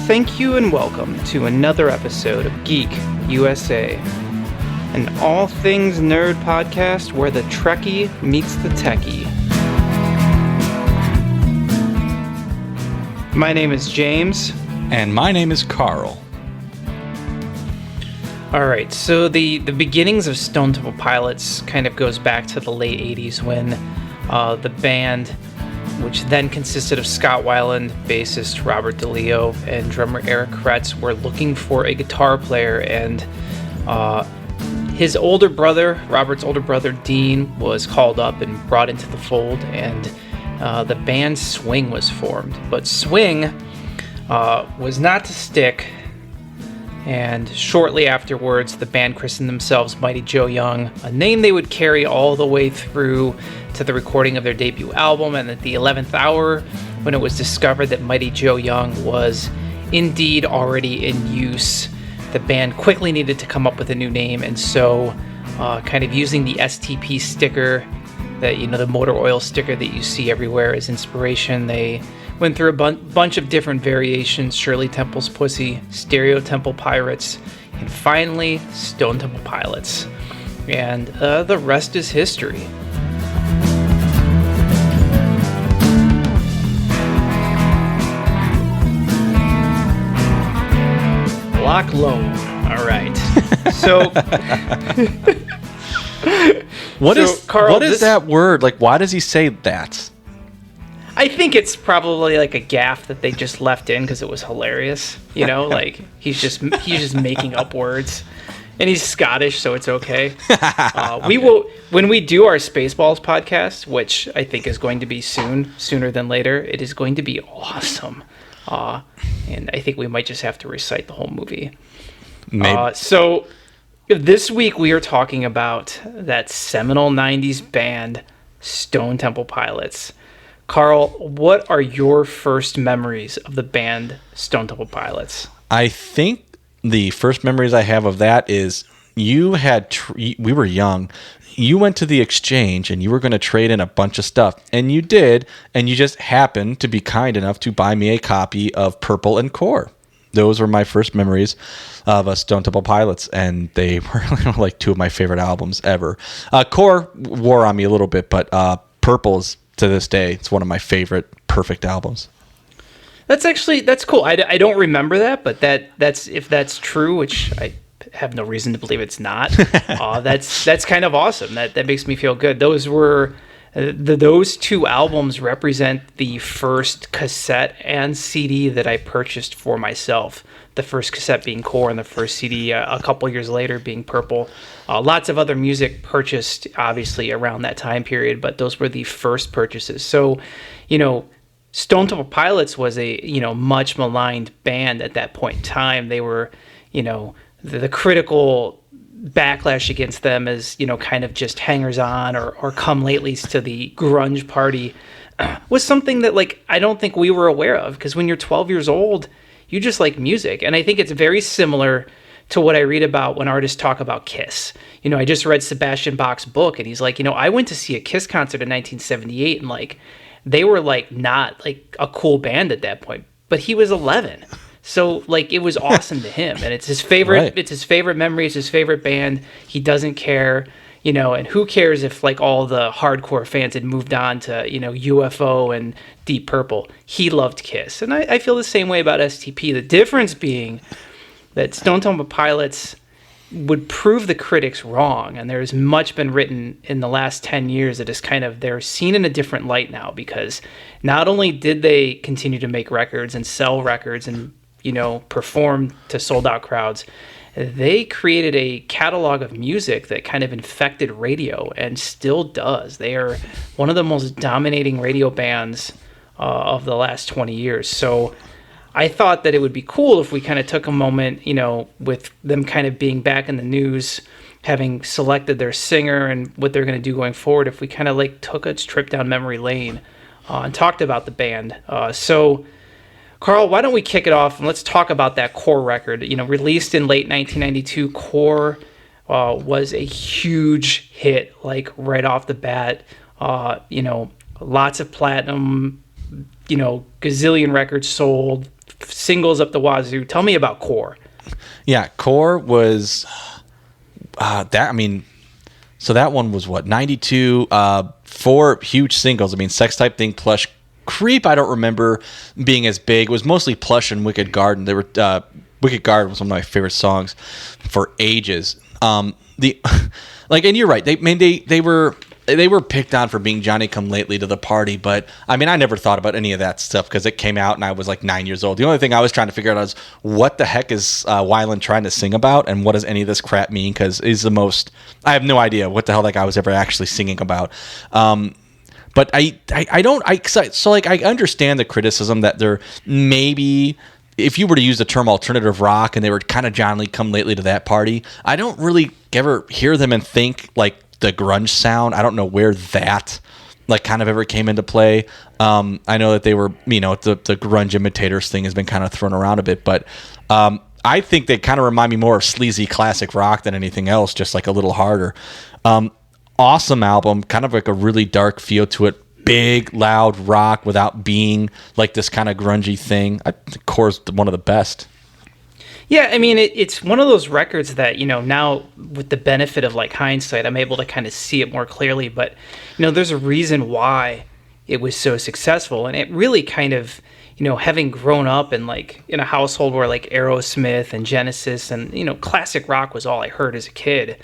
Thank you and welcome to another episode of Geek USA, an all things nerd podcast where the Trekkie meets the Techie. My name is James. And my name is Carl. Alright, so the beginnings of Stone.Temple.Pilots kind of goes back to the late 80s when the band, which then consisted of Scott Weiland, bassist Robert DeLeo, and drummer Eric Kretz, were looking for a guitar player, and his older brother, Robert's older brother Dean, was called up and brought into the fold, and the band Swing was formed. But Swing was not to stick, and shortly afterwards the band christened themselves Mighty Joe Young, a name they would carry all the way through to the recording of their debut album. And at the 11th hour, when it was discovered that Mighty Joe Young was indeed already in use, the band quickly needed to come up with a new name, and so kind of using the STP sticker, that, you know, the motor oil sticker that you see everywhere, as inspiration, they went through a bunch of different variations: Shirley Temple's Pussy, Stone.Temple.Pilots, and finally Stone.Temple.Pilots. And the rest is history. Lock low. All right. So, Carl, what is that word? Like, why does he say that? I think it's probably like a gaffe that they just left in because it was hilarious. You know, like he's just making up words, and he's Scottish, so it's okay. We will, when we do our Spaceballs podcast, which I think is going to be sooner than later. It is going to be awesome, and I think we might just have to recite the whole movie. So this week we are talking about that seminal '90s band, Stone.Temple.Pilots. Carl, what are your first memories of the band Stone.Temple.Pilots? I think the first memories I have of that is we were young. You went to the exchange and you were going to trade in a bunch of stuff, and you did, and you just happened to be kind enough to buy me a copy of Purple and Core. Those were my first memories of Stone.Temple.Pilots, and they were like two of my favorite albums ever. Core wore on me a little bit, but Purple's, to this day, it's one of my favorite perfect albums. That's cool. I don't remember that, but that's if that's true, which I have no reason to believe it's not. That's kind of awesome. That makes me feel good. Those were those two albums represent the first cassette and CD that I purchased for myself. The first cassette being Core, and the first CD a couple years later being Purple. Lots of other music purchased, obviously, around that time period, but those were the first purchases. So, you know, Stone.Temple.Pilots was a, you know, much maligned band at that point in time. They were, you know, the critical backlash against them as, you know, kind of just hangers-on or come-latelys to the grunge party was something that, like, I don't think we were aware of, because when you're 12 years old, you just like music. And I think it's very similar to what I read about when artists talk about Kiss. You know, I just read Sebastian Bach's book, and he's like, you know, I went to see a Kiss concert in 1978, and like they were like not like a cool band at that point, but he was 11. So like it was awesome to him, and it's his favorite. Right. It's his favorite memory. It's his favorite band. He doesn't care, you know. And who cares if like all the hardcore fans had moved on to, you know, UFO and Deep Purple? He loved Kiss, and I feel the same way about STP. The difference being that Stone.Temple.Pilots would prove the critics wrong, and there's much been written in the last 10 years that is kind of, they're seen in a different light now, because not only did they continue to make records and sell records and, you know, perform to sold out crowds, they created a catalog of music that kind of infected radio and still does. They are one of the most dominating radio bands of the last 20 years. So I thought that it would be cool if we kind of took a moment, you know, with them kind of being back in the news, having selected their singer and what they're going to do going forward, if we kind of like took a trip down memory lane and talked about the band. So, Carl, why don't we kick it off and let's talk about that Core record. You know, released in late 1992, Core was a huge hit, like right off the bat. You know, lots of platinum, you know, gazillion records sold, singles up the wazoo. Tell me about Core. Yeah, Core was that. I mean, so that one was what, 92. 4 huge singles. I mean, Sex Type Thing, Plush, Creep. I don't remember being as big. It was mostly Plush and Wicked Garden. They were Wicked Garden was one of my favorite songs for ages. The like, and you're right. They were picked on for being Johnny Come Lately to the Party, but I mean, I never thought about any of that stuff because it came out and I was like 9 years old. The only thing I was trying to figure out is what the heck is Weiland trying to sing about, and what does any of this crap mean? Because I have no idea what the hell that guy was ever actually singing about. But I understand the criticism that there maybe, if you were to use the term alternative rock and they were kind of Johnny Come Lately to that Party, I don't really ever hear them and think like the grunge sound. I don't know where that like kind of ever came into play. I know that they were, the grunge imitators thing has been kind of thrown around a bit, but I think they kind of remind me more of sleazy classic rock than anything else, just like a little harder. Awesome album, kind of like a really dark feel to it. Big, loud rock without being like this kind of grungy thing. I think Core's one of the best. Yeah, I mean, it's one of those records that, now with the benefit of like hindsight, I'm able to kind of see it more clearly. But, there's a reason why it was so successful. And it really kind of, having grown up in a household where like Aerosmith and Genesis and, classic rock was all I heard as a kid.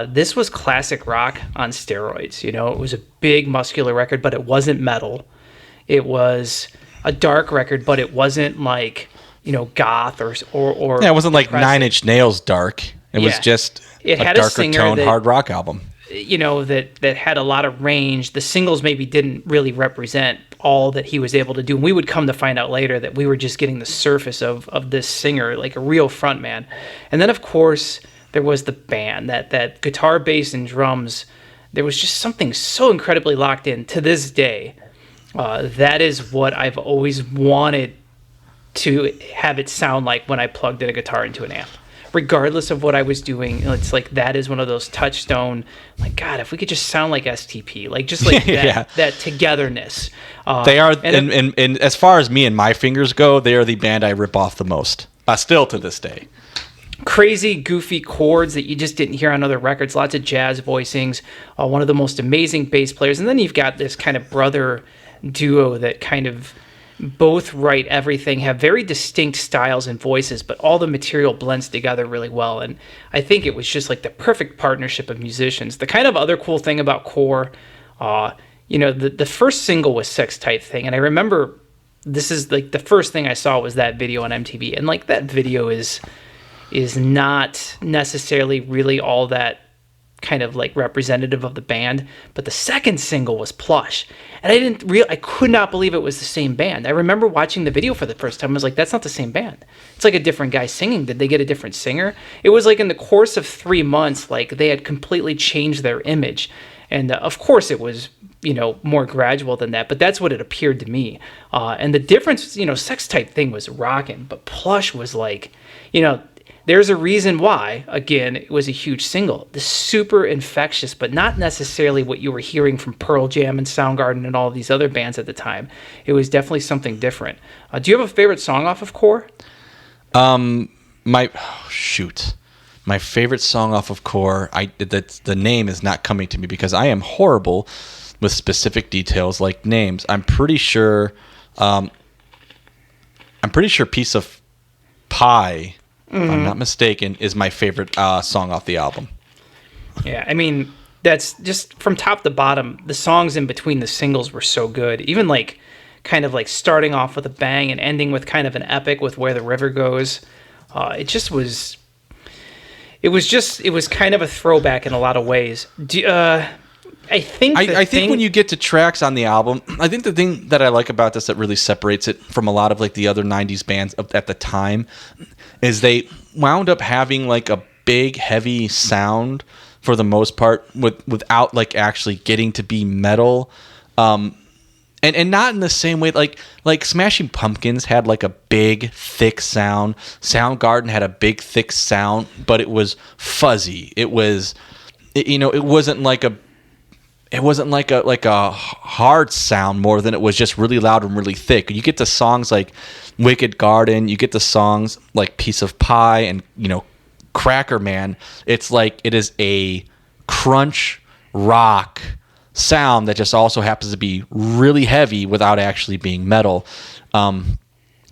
This was classic rock on steroids. It was a big muscular record, but it wasn't metal. It was a dark record, but it wasn't like, goth or yeah, it wasn't like Nine Inch Nails dark. It was just it a had darker toned hard rock album. That had a lot of range. The singles maybe didn't really represent all that he was able to do. And we would come to find out later that we were just getting the surface of this singer, like a real front man. And then, of course, there was the band, that guitar, bass, and drums. There was just something so incredibly locked in to this day. That is what I've always wanted to have it sound like when I plugged in a guitar into an amp. Regardless of what I was doing, it's like that is one of those touchstone, like, God, if we could just sound like STP, like just like that togetherness. They are, and as far as me and my fingers go, they are the band I rip off the most, still to this day. Crazy, goofy chords that you just didn't hear on other records, lots of jazz voicings, one of the most amazing bass players, and then you've got this kind of brother duo that kind of both write everything, have very distinct styles and voices, but all the material blends together really well. And I think it was just like the perfect partnership of musicians. The kind of other cool thing about Core, the first single was Sex Type Thing. And I remember this is like the first thing I saw was that video on MTV. And like that video is not necessarily really all that kind of like representative of the band, but the second single was Plush, and I could not believe it was the same band. I remember watching the video for the first time. I was like, that's not the same band. It's like a different guy singing. Did they get a different singer? It was like in the course of 3 months, like they had completely changed their image, and of course it was more gradual than that, but that's what it appeared to me. And the difference, Sex Type Thing was rocking, but Plush was like, there's a reason why, again, it was a huge single. The super infectious, but not necessarily what you were hearing from Pearl Jam and Soundgarden and all these other bands at the time. It was definitely something different. Do you have a favorite song off of Core? My favorite song off of Core, the name is not coming to me because I am horrible with specific details like names. I'm pretty sure Piece of Pie, if I'm not mistaken, is my favorite song off the album. Yeah, I mean, that's just from top to bottom. The songs in between the singles were so good. Even like kind of like starting off with a bang and ending with kind of an epic with Where the River Goes. It was kind of a throwback in a lot of ways. I think when you get to tracks on the album, I think the thing that I like about this that really separates it from a lot of like the other 90s bands at the time is they wound up having like a big heavy sound for the most part without like actually getting to be metal, and not in the same way like Smashing Pumpkins had like a big thick sound. Soundgarden had a big thick sound, but it was fuzzy. It wasn't like it wasn't like a hard sound more than it was just really loud and really thick. You get the songs like Wicked Garden, you get the songs like Piece of Pie and, Cracker Man. It's like it is a crunch rock sound that just also happens to be really heavy without actually being metal.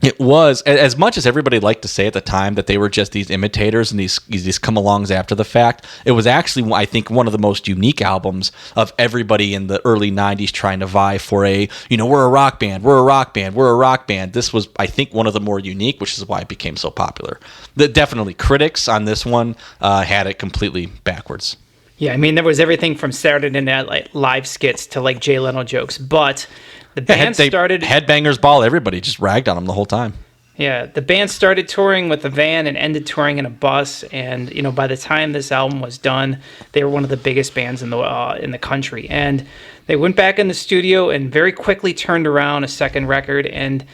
It was, as much as everybody liked to say at the time that they were just these imitators and these come-alongs after the fact, it was actually, I think, one of the most unique albums of everybody in the early 90s trying to vie for we're a rock band, we're a rock band, we're a rock band. This was, I think, one of the more unique, which is why it became so popular. Definitely, critics on this one had it completely backwards. Yeah, I mean, there was everything from Saturday Night Live skits to, like, Jay Leno jokes, but... The band started... Headbangers Ball, everybody just ragged on them the whole time. Yeah, the band started touring with a van and ended touring in a bus. And, by the time this album was done, they were one of the biggest bands in the country. And they went back in the studio and very quickly turned around a second record. And,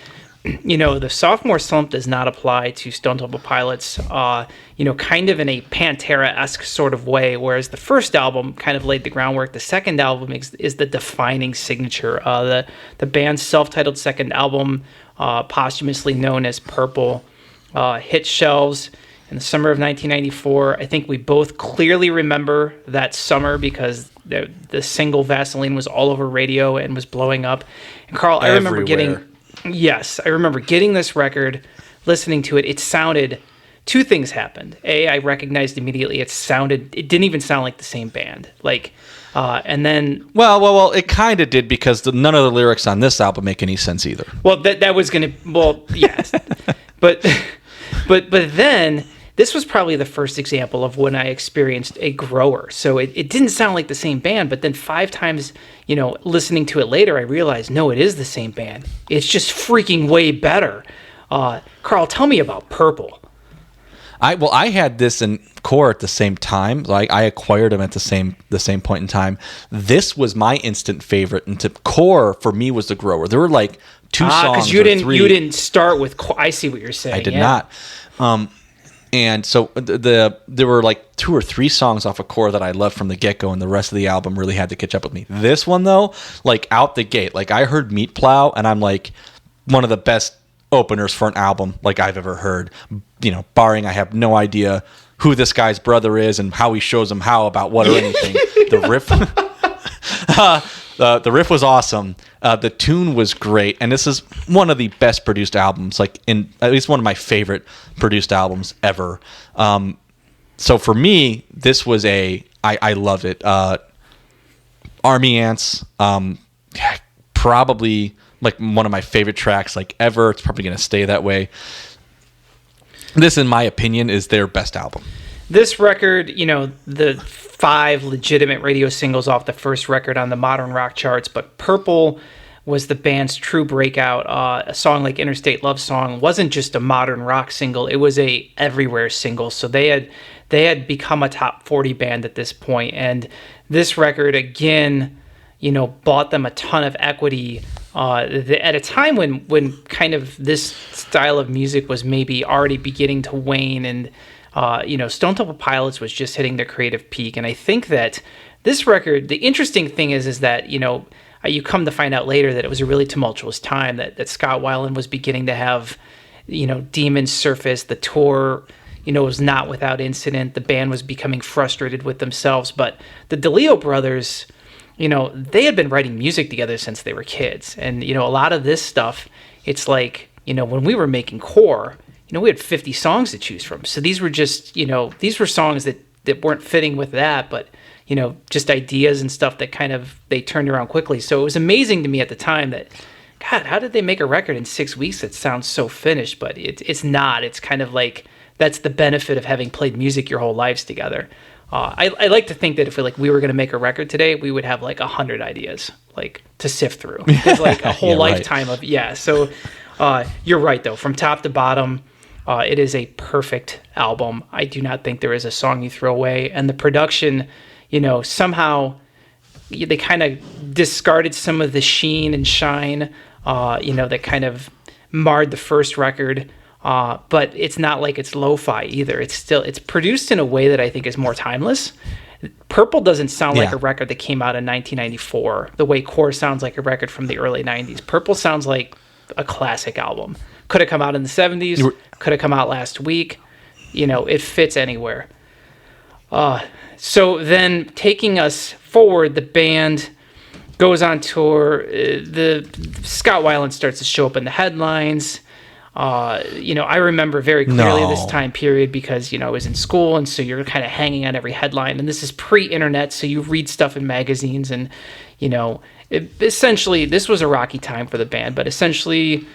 the sophomore slump does not apply to Stone.Temple.Pilots, kind of in a Pantera-esque sort of way, whereas the first album kind of laid the groundwork. The second album is the defining signature. The band's self-titled second album, posthumously known as Purple, hit shelves in the summer of 1994. I think we both clearly remember that summer because the single Vaseline was all over radio and was blowing up. And Carl, I remember getting this record, listening to it. It sounded... Two things happened. I recognized immediately it didn't even sound like the same band. And then... Well, it kind of did because none of the lyrics on this album make any sense either. Well, that was going to... Well, yes. but then, this was probably the first example of when I experienced a grower. So it didn't sound like the same band, but then 5 times, listening to it later, I realized, no, it is the same band. It's just freaking way better. Carl, tell me about Purple. I had this in Core at the same time. Like I acquired them at the same point in time. This was my instant favorite, and Core for me was the grower. There were like 2 songs. Because you didn't start with Core. I see what you're saying. I did not. And so there were like 2 or 3 songs off of Core that I loved from the get-go, and the rest of the album really had to catch up with me. This one though, like out the gate, like I heard Meat Plow, and I'm like one of the best openers for an album like I've ever heard, barring I have no idea who this guy's brother is and how he shows him how about what or anything. The riff the riff was awesome. The tune was great, and this is one of the best produced albums, like in at least one of my favorite produced albums ever. So for me, this was I love it. Army Ants, probably like one of my favorite tracks like ever. It's probably going to stay that way. This, in my opinion, is their best album. This record, the 5 legitimate radio singles off the first record on the modern rock charts, but Purple was the band's true breakout. A song like Interstate Love Song wasn't just a modern rock single, it was a everywhere single. So they had become a top 40 band at this point, and this record again, bought them a ton of equity at a time when kind of this style of music was maybe already beginning to wane, and Stone.Temple.Pilots was just hitting their creative peak. And I think that this record, the interesting thing is that you come to find out later that it was a really tumultuous time, that Scott Weiland was beginning to have demons surface. The tour was not without incident. The band was becoming frustrated with themselves, but the DeLeo brothers, they had been writing music together since they were kids. And, a lot of this stuff, it's like, when we were making Core, we had 50 songs to choose from. So these were just, these were songs that weren't fitting with that, but, just ideas and stuff that kind of, they turned around quickly. So it was amazing to me at the time that, God, how did they make a record in 6 weeks that sounds so finished? But it's not. It's kind of like, that's the benefit of having played music your whole lives together. I like to think that if we were going to make a record today, we would have like 100 ideas to sift through. It's like a whole lifetime of So you're right though. From top to bottom, it is a perfect album. I do not think there is a song you throw away. And the production, somehow they kind of discarded some of the sheen and shine, that kind of marred the first record. But it's not like it's lo-fi either. It's produced in a way that I think is more timeless. Purple doesn't sound like Yeah. a record that came out in 1994, the way Core sounds like a record from the early 90s. Purple sounds like a classic album. Could have come out in the 70s, could have come out last week. It fits anywhere. So then taking us forward, the band goes on tour. The Scott Weiland starts to show up in the headlines. I remember very clearly this time period because, I was in school, and so you're kind of hanging on every headline. And this is pre-internet, so you read stuff in magazines, and, essentially this was a rocky time for the band. But essentially,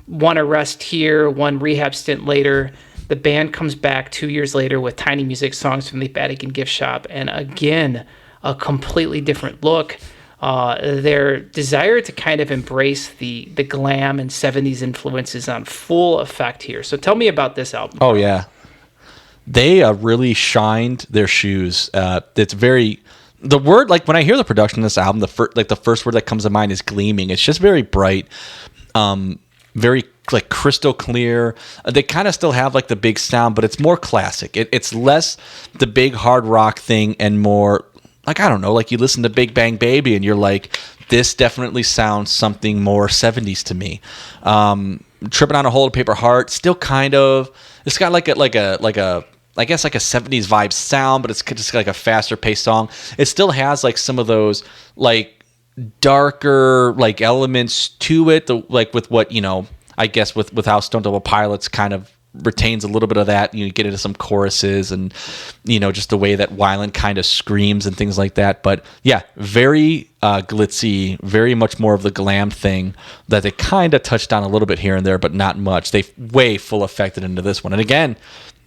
one arrest here, one rehab stint later. The band comes back 2 years later with Tiny Music Songs from the Vatican Gift Shop, and again, a completely different look. Their desire to kind of embrace the glam and 70s influences on full effect here. So tell me about this album. Oh, yeah. They really shined their shoes. It's very... The word, like, when I hear the production of this album, the first word that comes to mind is gleaming. It's just very bright, very, like, crystal clear. They kind of still have, like, the big sound, but it's more classic. It's less the big hard rock thing and more... Like, I don't know, like you listen to Big Bang Baby and you're like, this definitely sounds something more 70s to me. Tripping on a Whole Paper Heart, still kind of, it's got like a I guess like a 70s vibe sound, but it's just like a faster paced song. It still has like some of those like darker like elements to it, like with what, I guess with how Stone.Temple.Pilots kind of retains a little bit of that. You get into some choruses and just the way that Weiland kind of screams and things like that. But yeah, very glitzy, very much more of the glam thing that they kind of touched on a little bit here and there, but not much. They way full affected into this one. And again,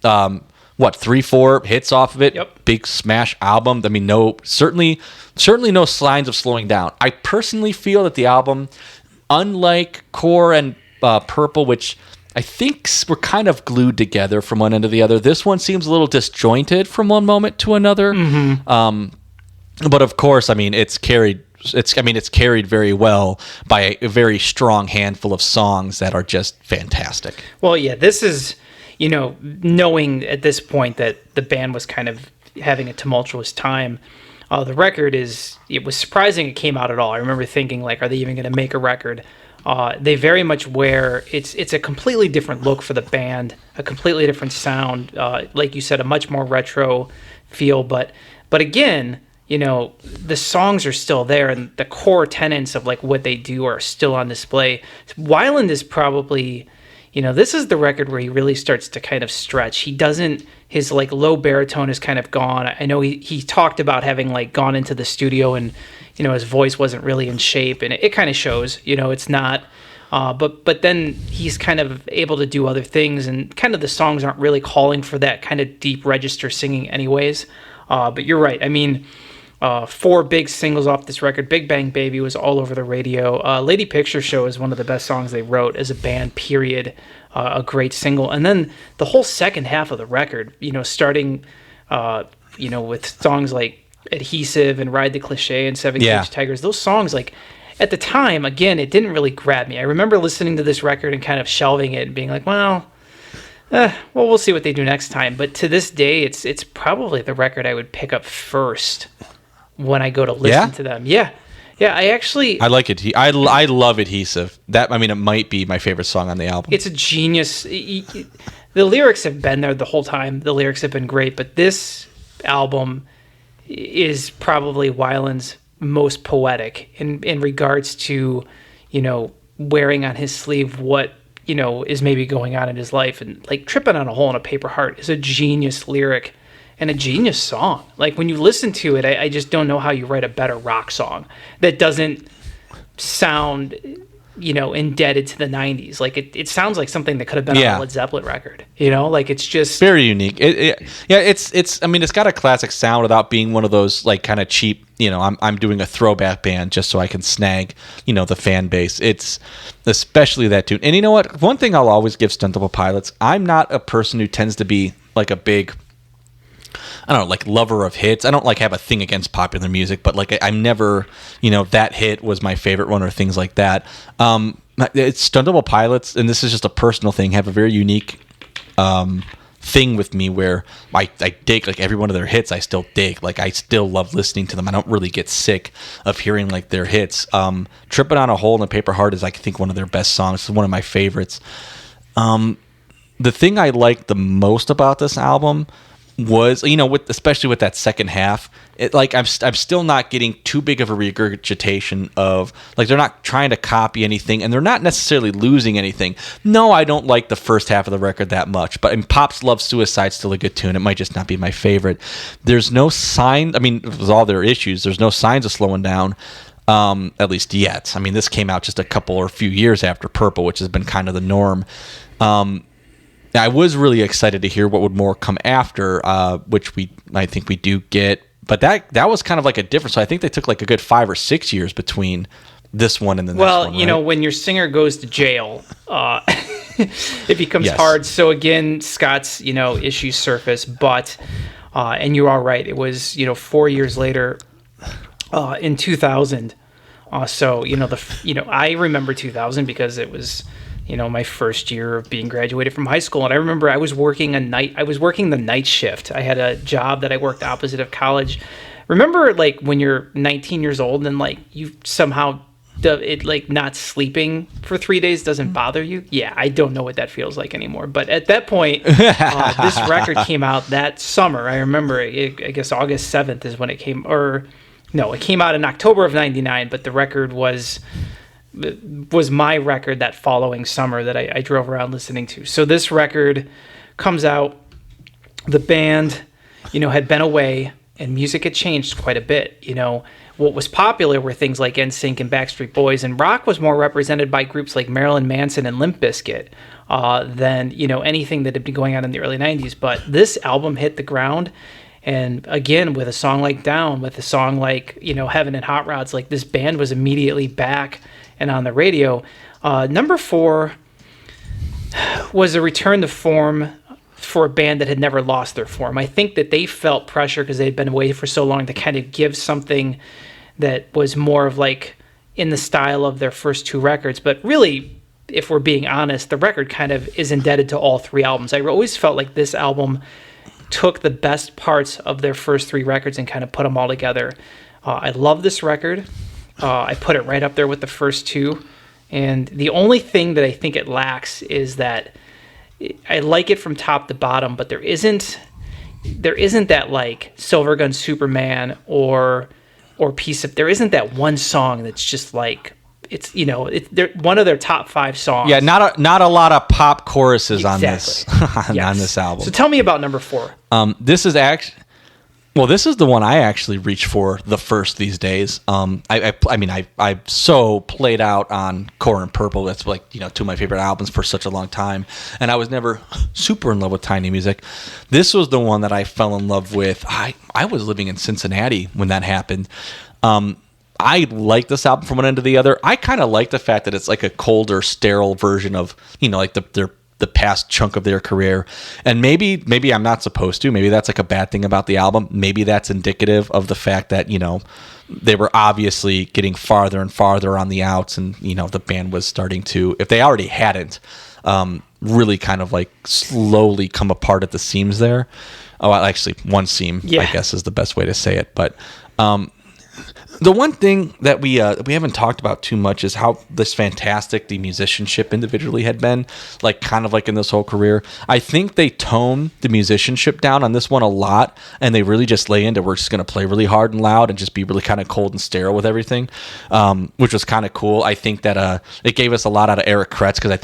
3-4 hits off of it. Yep. Big smash album. I mean, certainly no signs of slowing down. I personally feel that the album, unlike Core and Purple, which I think we're kind of glued together from one end to the other, this one seems a little disjointed from one moment to another. Mm-hmm. But of course, I mean, it's carried very well by a very strong handful of songs that are just fantastic. Well, yeah, this is, knowing at this point that the band was kind of having a tumultuous time. The record it was surprising it came out at all. I remember thinking, like, are they even going to make a record? They very much it's a completely different look for the band, a completely different sound. Like you said, a much more retro feel. But again, the songs are still there, and the core tenets of like what they do are still on display. Weiland is probably, this is the record where he really starts to kind of stretch. His like low baritone is kind of gone. I know he talked about having like gone into the studio and, his voice wasn't really in shape, and it kind of shows, it's not, but then he's kind of able to do other things, and kind of the songs aren't really calling for that kind of deep register singing anyways. But you're right. I mean, 4 big singles off this record. Big Bang Baby was all over the radio. Lady Picture Show is one of the best songs they wrote as a band, period. A great single. And then the whole second half of the record, starting, with songs like Adhesive and Ride the Cliché and Seven Cage Tigers, those songs, like, at the time, again, it didn't really grab me. I remember listening to this record and kind of shelving it and being like, well, we'll see what they do next time. But to this day, it's probably the record I would pick up first when I go to listen to them. Yeah, I like it. I love Adhesive. It might be my favorite song on the album. It's a genius. The lyrics have been there the whole time. The lyrics have been great, but this album is probably Weiland's most poetic in regards to, wearing on his sleeve what, is maybe going on in his life. And like Tripping on a Hole in a Paper Heart is a genius lyric and a genius song. Like when you listen to it, I just don't know how you write a better rock song that doesn't sound, indebted to the 90s. Like it sounds like something that could have been on a Led Zeppelin record, like it's just very unique. It's got a classic sound without being one of those like kind of cheap, I'm doing a throwback band just so I can snag, the fan base. It's especially that tune. And you know what? One thing I'll always give Stone.Temple.Pilots, I'm not a person who tends to be like a big, I don't know, like lover of hits. I don't like have a thing against popular music, but like I'm never, that hit was my favorite one or things like that. It's Stone.Temple.Pilots, and this is just a personal thing, have a very unique thing with me where I dig like every one of their hits. I still dig. Like I still love listening to them. I don't really get sick of hearing like their hits. Tripping on a Hole in a Paper Heart is I think one of their best songs. It's one of my favorites. The thing I liked the most about this album was, especially with that second half, I'm still not getting too big of a regurgitation of, like, they're not trying to copy anything, and they're not necessarily losing anything. No, I don't like the first half of the record that much, but Pop's Love Suicide's still a good tune. It might just not be my favorite. There's no sign, with all their issues, there's no signs of slowing down, at least yet. This came out just a couple or few years after Purple, which has been kind of the norm. I was really excited to hear what would more come after, which I think we do get. But that was kind of like a difference. So I think they took like a good 5 or 6 years between this one and the next one. Well, when your singer goes to jail, it becomes hard. So again, Scott's issues surface, but and you are right. It was 4 years later, in 2000. So I remember 2000 because it was my first year of being graduated from high school. And I remember I was working the night shift. I had a job that I worked opposite of college. Remember, like, when you're 19 years old and, like, you somehow, not sleeping for 3 days doesn't bother you? Yeah, I don't know what that feels like anymore. But at that point, this record came out that summer. I remember, I guess August 7th is when it came, it came out in October of 99, but the record was my record that following summer that I drove around listening to. So this record comes out, the band, had been away, and music had changed quite a bit. What was popular were things like NSYNC and Backstreet Boys, and rock was more represented by groups like Marilyn Manson and Limp Bizkit than, anything that had been going on in the early 90s. But this album hit the ground, and again, with a song like Down, with a song like, Heaven and Hot Rods, like, this band was immediately back and on the radio. Number 4 was a return to form for a band that had never lost their form. I think that they felt pressure because they'd been away for so long to kind of give something that was more of like in the style of their first 2 records. But really, if we're being honest, the record kind of is indebted to all 3 albums. I always felt like this album took the best parts of their first 3 records and kind of put them all together. I love this record. I put it right up there with the first 2. And the only thing that I think it lacks is that I like it from top to bottom, but there isn't that like Silver Gun Superman or there isn't that one song that's just like, it's they're one of their top 5 songs. Yeah, not a lot of pop choruses on this on this album. So tell me about number 4. This is the one I actually reach for the first these days. I've so played out on Core and Purple. That's like 2 of my favorite albums for such a long time, and I was never super in love with Tiny Music. This was the one that I fell in love with. I was living in Cincinnati when that happened. I like this album from one end to the other. I kind of like the fact that it's like a colder, sterile version of like the past chunk of their career. And maybe I'm not supposed to. Maybe that's like a bad thing about the album. Maybe that's indicative of the fact that, they were obviously getting farther and farther on the outs, and, the band was starting to, if they already hadn't, really kind of like slowly come apart at the seams there. Oh, actually, one seam, I guess, is the best way to say it. But the one thing that we haven't talked about too much is how this fantastic the musicianship individually had been, like kind of like in this whole career. I think they tone the musicianship down on this one a lot, and they really just lay into, we're just going to play really hard and loud and just be really kind of cold and sterile with everything, which was kind of cool. I think that it gave us a lot out of Eric Kretz, because I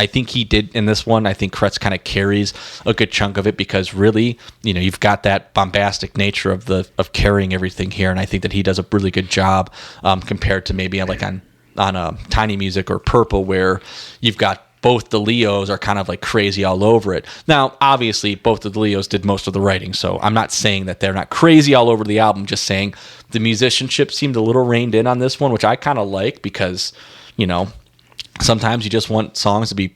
think he did in this one. I think Kretz kind of carries a good chunk of it, because really, you've got that bombastic nature of carrying everything here, and I think that he does a really good job compared to maybe like on Tiny Music or Purple, where you've got both the Leos are kind of like crazy all over it. Now, obviously, both of the Leos did most of the writing, so I'm not saying that they're not crazy all over the album, just saying the musicianship seemed a little reined in on this one, which I kind of like, because, sometimes you just want songs to be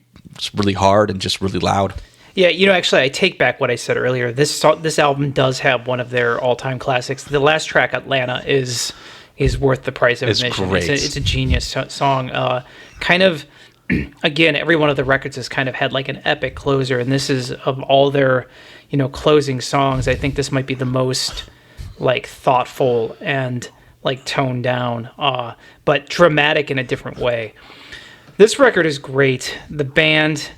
really hard and just really loud. Yeah, actually, I take back what I said earlier. This album does have one of their all-time classics. The last track, Atlanta, is worth the price of admission. Great. It's a genius song. Kind of again, every one of the records has kind of had like an epic closer, and this is, of all their, closing songs, I think this might be the most like thoughtful and like toned down, but dramatic in a different way. This record is great. The band,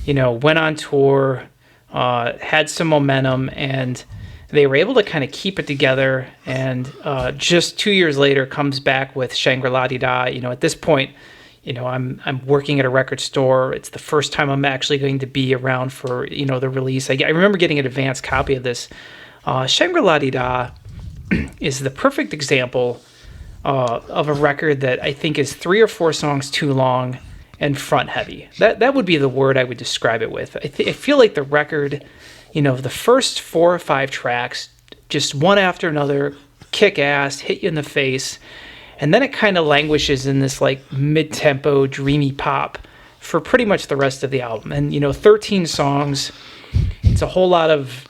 went on tour, had some momentum, and they were able to kind of keep it together. And just 2 years later, comes back with Shangri-La-Di-Da. At this point, I'm working at a record store. It's the first time I'm actually going to be around for the release. I remember getting an advanced copy of this. Shangri-La-Di-Da is the perfect example of a record that I think is 3 or 4 songs too long and front heavy. That would be the word I would describe it with. I feel like the record, the first 4 or 5 tracks, just one after another, kick ass, hit you in the face, and then it kind of languishes in this like mid-tempo, dreamy pop for pretty much the rest of the album. And 13 songs, it's a whole lot of,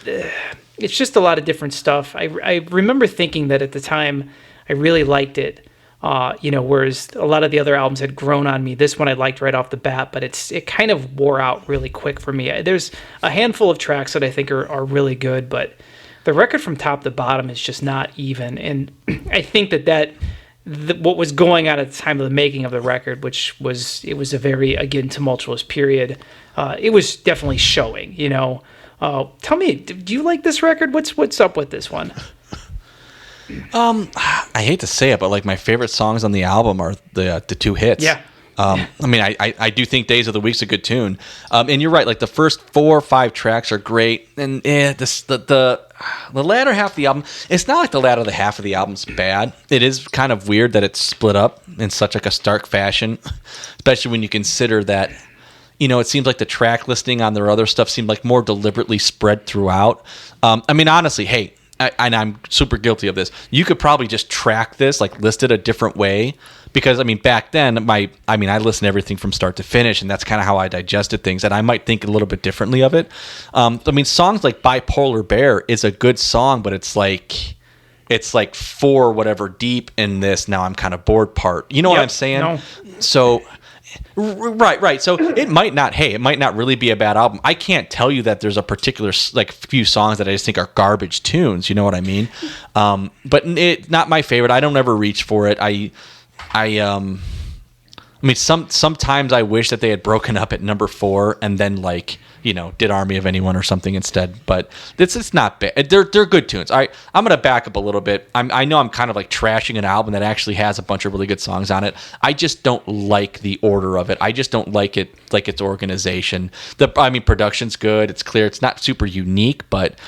it's just a lot of different stuff. I remember thinking that at the time I really liked it. Whereas a lot of the other albums had grown on me. This one I liked right off the bat, but it kind of wore out really quick for me. There's a handful of tracks that I think are really good, but the record from top to bottom is just not even. And I think what was going on at the time of the making of the record, it was a very, again, tumultuous period. It was definitely showing, Tell me, do you like this record? What's up with this one? I hate to say it, but like my favorite songs on the album are the 2 hits. Yeah. I do think Days of the Week's a good tune. And you're right, like the first 4 or 5 tracks are great. And the latter half of the album, it's not like the latter half of the album's bad. It is kind of weird that it's split up in such like a stark fashion, especially when you consider that, it seems like the track listing on their other stuff seemed like more deliberately spread throughout. Honestly, hey, and I'm super guilty of this. You could probably just track this, like list it a different way, because back then I listened to everything from start to finish, and that's kind of how I digested things, and I might think a little bit differently of it. Songs like Bipolar Bear is a good song, but it's like 4 whatever deep in this now I'm kind of bored part. You know what I'm saying? No. So. Right. So it might not really be a bad album. I can't tell you that there's a particular like few songs that I just think are garbage tunes. You know what I mean? But it's not my favorite. I don't ever reach for it. Sometimes I wish that they had broken up at number 4 and then did Army of Anyone or something instead. But it's not bad. They're good tunes. I'm gonna back up a little bit. I know I'm kind of like trashing an album that actually has a bunch of really good songs on it. I just don't like the order of it. I just don't like it, like its organization. Production's good. It's clear. It's not super unique, but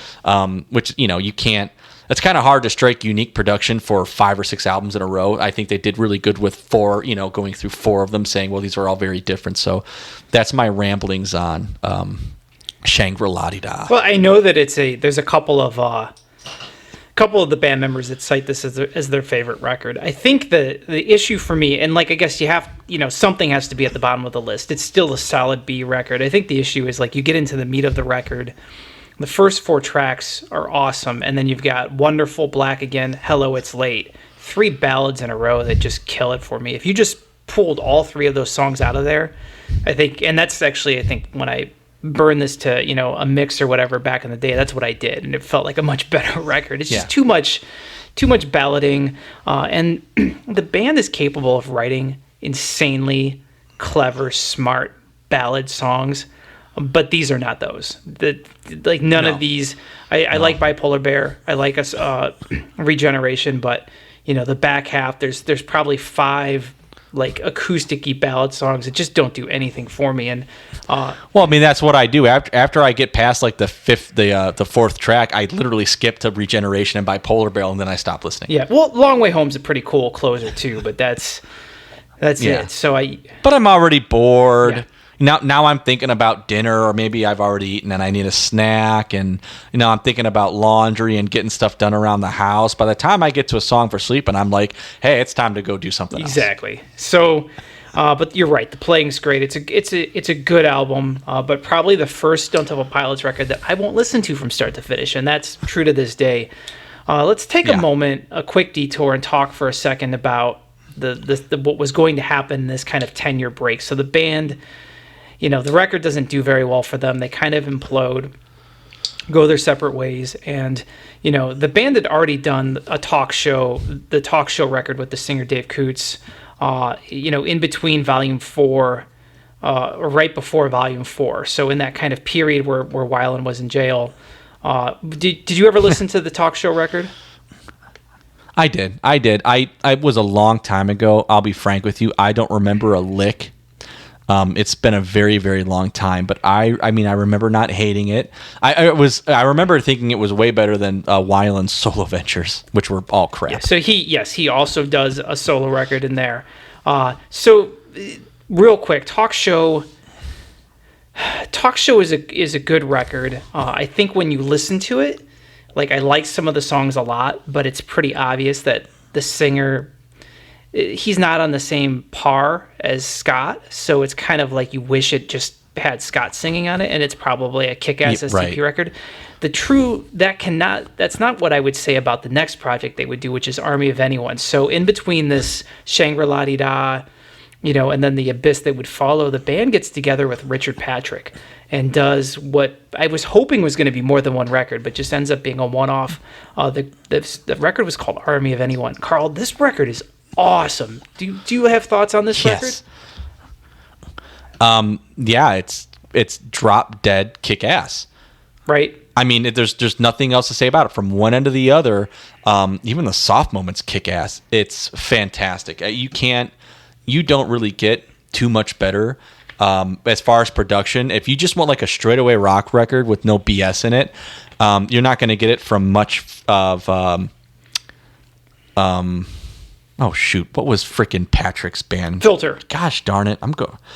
which you can't. It's kind of hard to strike unique production for 5 or 6 albums in a row. I think they did really good with 4, going through 4 of them, saying, well, these are all very different. So that's my ramblings on Shangri-La-Di-Da. Well, I know that there's a couple of the band members that cite this as their favorite record. I think the issue for me, and I guess you have, something has to be at the bottom of the list. It's still a solid B record. I think the issue is you get into the meat of the record. The first 4 tracks are awesome, and then you've got Wonderful, Black Again, Hello, It's Late. 3 ballads in a row that just kill it for me. If you just pulled all 3 of those songs out of there, I think, and that's actually, I think, when I burned this to, a mix or whatever back in the day, that's what I did, and it felt like a much better record. It's just too much ballading, and the band is capable of writing insanely clever, smart ballad songs. But these are not those. None of these. I like Bipolar Bear. I like us Regeneration. But the back half, there's probably 5 acoustic-y ballad songs that just don't do anything for me. And that's what I do after I get past the 4th track. I literally skip to Regeneration and Bipolar Bear, and then I stop listening. Yeah. Well, Long Way Home's a pretty cool closer too, but that's it. So But I'm already bored. Yeah. Now I'm thinking about dinner, or maybe I've already eaten and I need a snack, and I'm thinking about laundry and getting stuff done around the house. By the time I get to a song for sleep, and I'm like, hey, it's time to go do something else. Exactly. So, but you're right. The playing's great. It's a good album, but probably the first Stone.Temple.Pilots record that I won't listen to from start to finish, and that's true to this day. Let's take a moment, a quick detour, and talk for a second about the what was going to happen in this kind of 10-year break. So the band, the record doesn't do very well for them. They kind of implode, go their separate ways, and the band had already done the talk show record with the singer Dave Coots, in between Volume 4, or right before Volume 4. So in that kind of period where Weiland was in jail. Did you ever listen to the talk show record? I did. I was a long time ago. I'll be frank with you. I don't remember a lick. It's been a very, very long time, but I remember not hating it. I remember thinking it was way better than Weiland's solo ventures, which were all crap. Yeah, so he also does a solo record in there. So real quick, Talk Show is a good record. I think when you listen to it, like, I like some of the songs a lot, but it's pretty obvious that the singer, he's not on the same par as Scott, so it's kind of like you wish it just had Scott singing on it, and it's probably a kick-ass STP record. That's not what I would say about the next project they would do, which is Army of Anyone. So in between this Shangri-La-Dee-Da, and then the abyss that would follow, the band gets together with Richard Patrick and does what I was hoping was going to be more than one record, but just ends up being a one-off. The record was called Army of Anyone. Carl, this record is awesome. Do you have thoughts on this record? Yeah, it's drop dead kick ass. Right. I mean, there's nothing else to say about it. From one end to the other, even the soft moments kick ass. It's fantastic. You don't really get too much better as far as production. If you just want like a straightaway rock record with no BS in it, you're not going to get it from much of oh shoot, what was frickin' Patrick's band? Filter. Gosh darn it,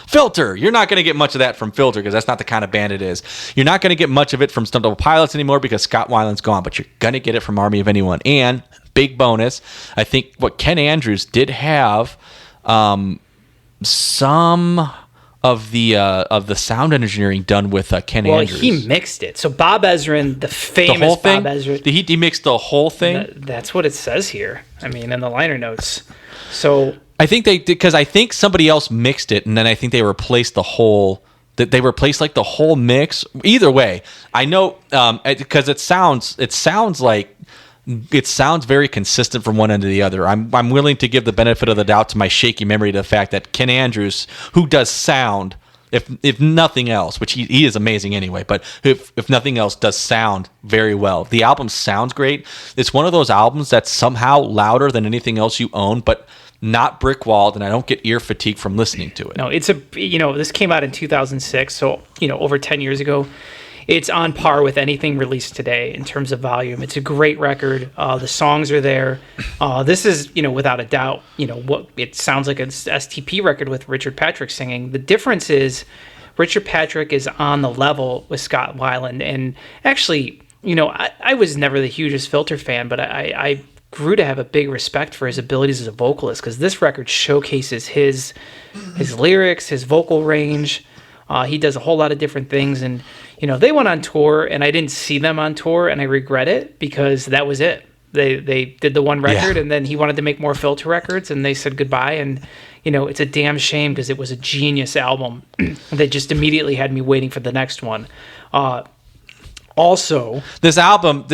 Filter. You're not going to get much of that from Filter because that's not the kind of band it is. You're not going to get much of it from Stone.Temple.Pilots anymore because Scott Weiland's gone, but you're going to get it from Army of Anyone. And big bonus, I think what Ken Andrews did have some of the sound engineering done with Ken Andrews. Well, he mixed it. So Bob Ezrin, the famous Bob Ezrin. He mixed the whole thing? That's what it says here. I mean, in the liner notes. So I think they did, because I think somebody else mixed it, and then I think they replaced the whole. They replaced like the whole mix. Either way, I know because it sounds like. It sounds very consistent from one end to the other. I'm willing to give the benefit of the doubt to my shaky memory to the fact that Ken Andrews, who does sound, if nothing else, which he is amazing anyway, but if nothing else, does sound very well. The album sounds great. It's one of those albums that's somehow louder than anything else you own, but not brick-walled, and I don't get ear fatigue from listening to it. No, this came out in 2006, so, over 10 years ago. It's on par with anything released today in terms of volume. It's a great record. The songs are there. This is, without a doubt, what it sounds like an STP record with Richard Patrick singing. The difference is Richard Patrick is on the level with Scott Weiland. And actually, I was never the hugest Filter fan, but I grew to have a big respect for his abilities as a vocalist because this record showcases his lyrics, his vocal range. He does a whole lot of different things, and they went on tour, and I didn't see them on tour, and I regret it because that was it. They did the one record, and then he wanted to make more Filter records, and they said goodbye. And it's a damn shame because it was a genius album that just immediately had me waiting for the next one. Also, this album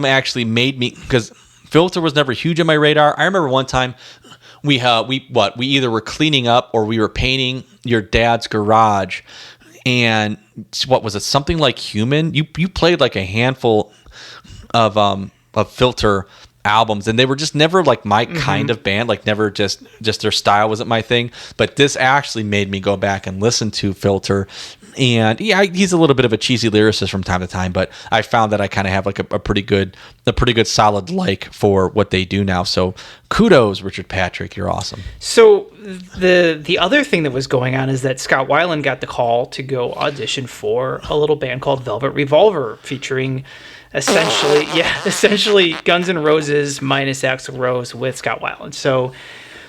actually made me, because Filter was never huge on my radar. I remember one time. We either were cleaning up or we were painting your dad's garage, and what was it? Something like Human. You played like a handful of Filter albums, and they were just never like my kind of band. Like never just their style wasn't my thing. But this actually made me go back and listen to Filter. And yeah, he's a little bit of a cheesy lyricist from time to time, but I found that I kind of have like a pretty good solid like for what they do now. So kudos, Richard Patrick, you're awesome. So the other thing that was going on is that Scott Weiland got the call to go audition for a little band called Velvet Revolver, featuring essentially Guns N' Roses minus Axl Rose with Scott Weiland. So,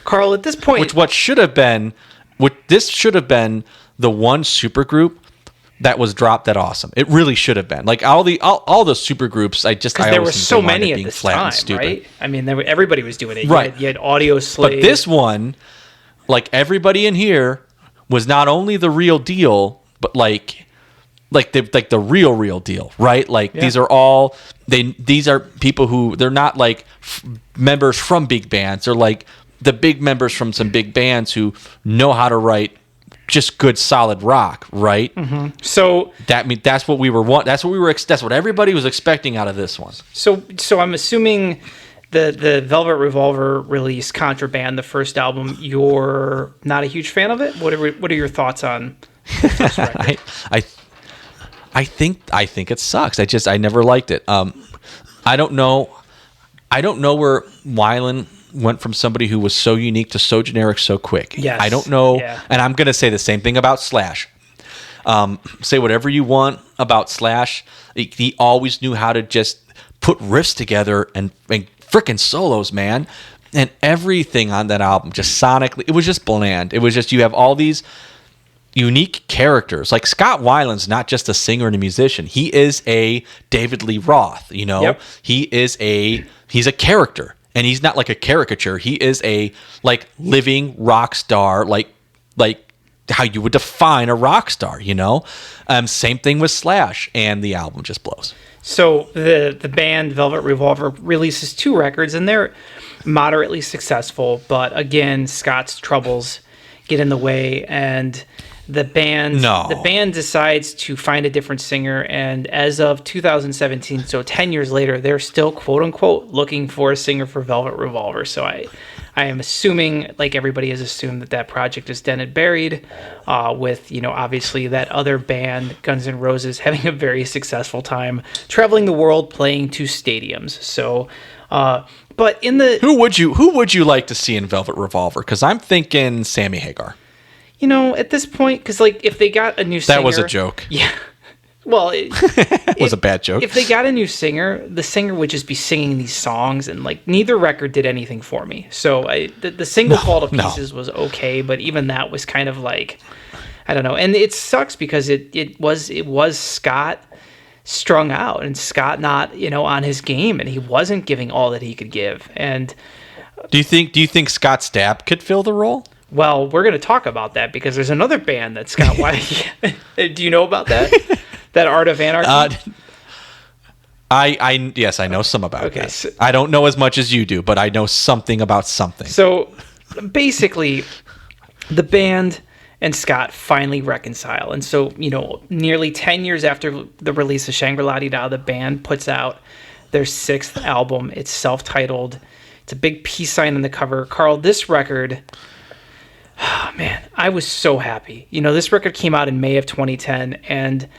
Carl, at this point, this should have been the one supergroup that was dropped that awesome. It really should have been. Like all the super groups, I there were so many at this time, right? I mean, everybody was doing it. Right. You had Audio Slave. But this one, like everybody in here, was not only the real deal, but like the real deal, right? Like these are people who they're not like members from big bands. They're like the big members from some big bands who know how to write just good solid rock, right? Mm-hmm. So that's what we were that's what everybody was expecting out of this one. So I'm assuming the Velvet Revolver release, Contraband, the first album, you're not a huge fan of it. What are your thoughts on the first record? I think it sucks. I never liked it. I don't know where Weiland went from somebody who was so unique to so generic so quick. Yes. I don't know. Yeah. And I'm going to say the same thing about Slash. Say whatever you want about Slash. He always knew how to just put riffs together and freaking solos, man. And everything on that album, just sonically, it was just bland. It was just, you have all these unique characters. Like Scott Weiland's not just a singer and a musician. He is a David Lee Roth, you know? Yep. He's a character. And he's not like a caricature. He is a like living rock star, like how you would define a rock star, you know? Same thing with Slash, and the album just blows. So the band Velvet Revolver releases 2 records, and they're moderately successful. But again, Scott's troubles get in the way, and the band decides to find a different singer. And as of 2017, so 10 years later, they're still quote unquote looking for a singer for Velvet Revolver. So I am assuming, like everybody has assumed, that project is dead and buried, with, obviously that other band, Guns N' Roses, having a very successful time traveling the world, playing to stadiums. So, but in the... Who would you like to see in Velvet Revolver? Because I'm thinking Sammy Hagar. At this point, because like if they got a new singer... That was a joke. Yeah. Well, it was a bad joke. If they got a new singer, the singer would just be singing these songs, and like neither record did anything for me. So the single Fall to Pieces was okay, but even that was kind of like, I don't know. And it sucks because it was Scott strung out, and Scott not on his game, and he wasn't giving all that he could give. And do you think Scott Stapp could fill the role? Well, we're going to talk about that because there's another band that Scott Weiland. Do you know about that? That Art of Anarchy? Yes, I know some about this. So, I don't know as much as you do, but I know something about something. So basically, the band and Scott finally reconcile. And so, nearly 10 years after the release of Shangri-La-Di-Da, the band puts out their 6th album. It's self-titled. It's a big peace sign on the cover. Carl, this record... Oh, man, I was so happy. This record came out in May of 2010, and,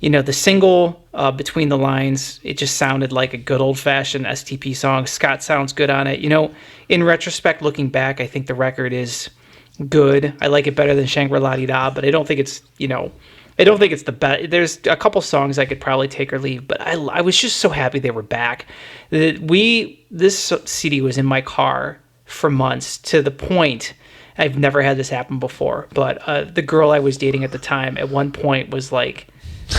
the single, Between the Lines, it just sounded like a good old-fashioned STP song. Scott sounds good on it. In retrospect, looking back, I think the record is good. I like it better than Shangri-La-Di-Da, but I don't think it's, I don't think it's the best. There's a couple songs I could probably take or leave, but I was just so happy they were back. This CD was in my car for months, to the point... I've never had this happen before, but the girl I was dating at the time at one point was like,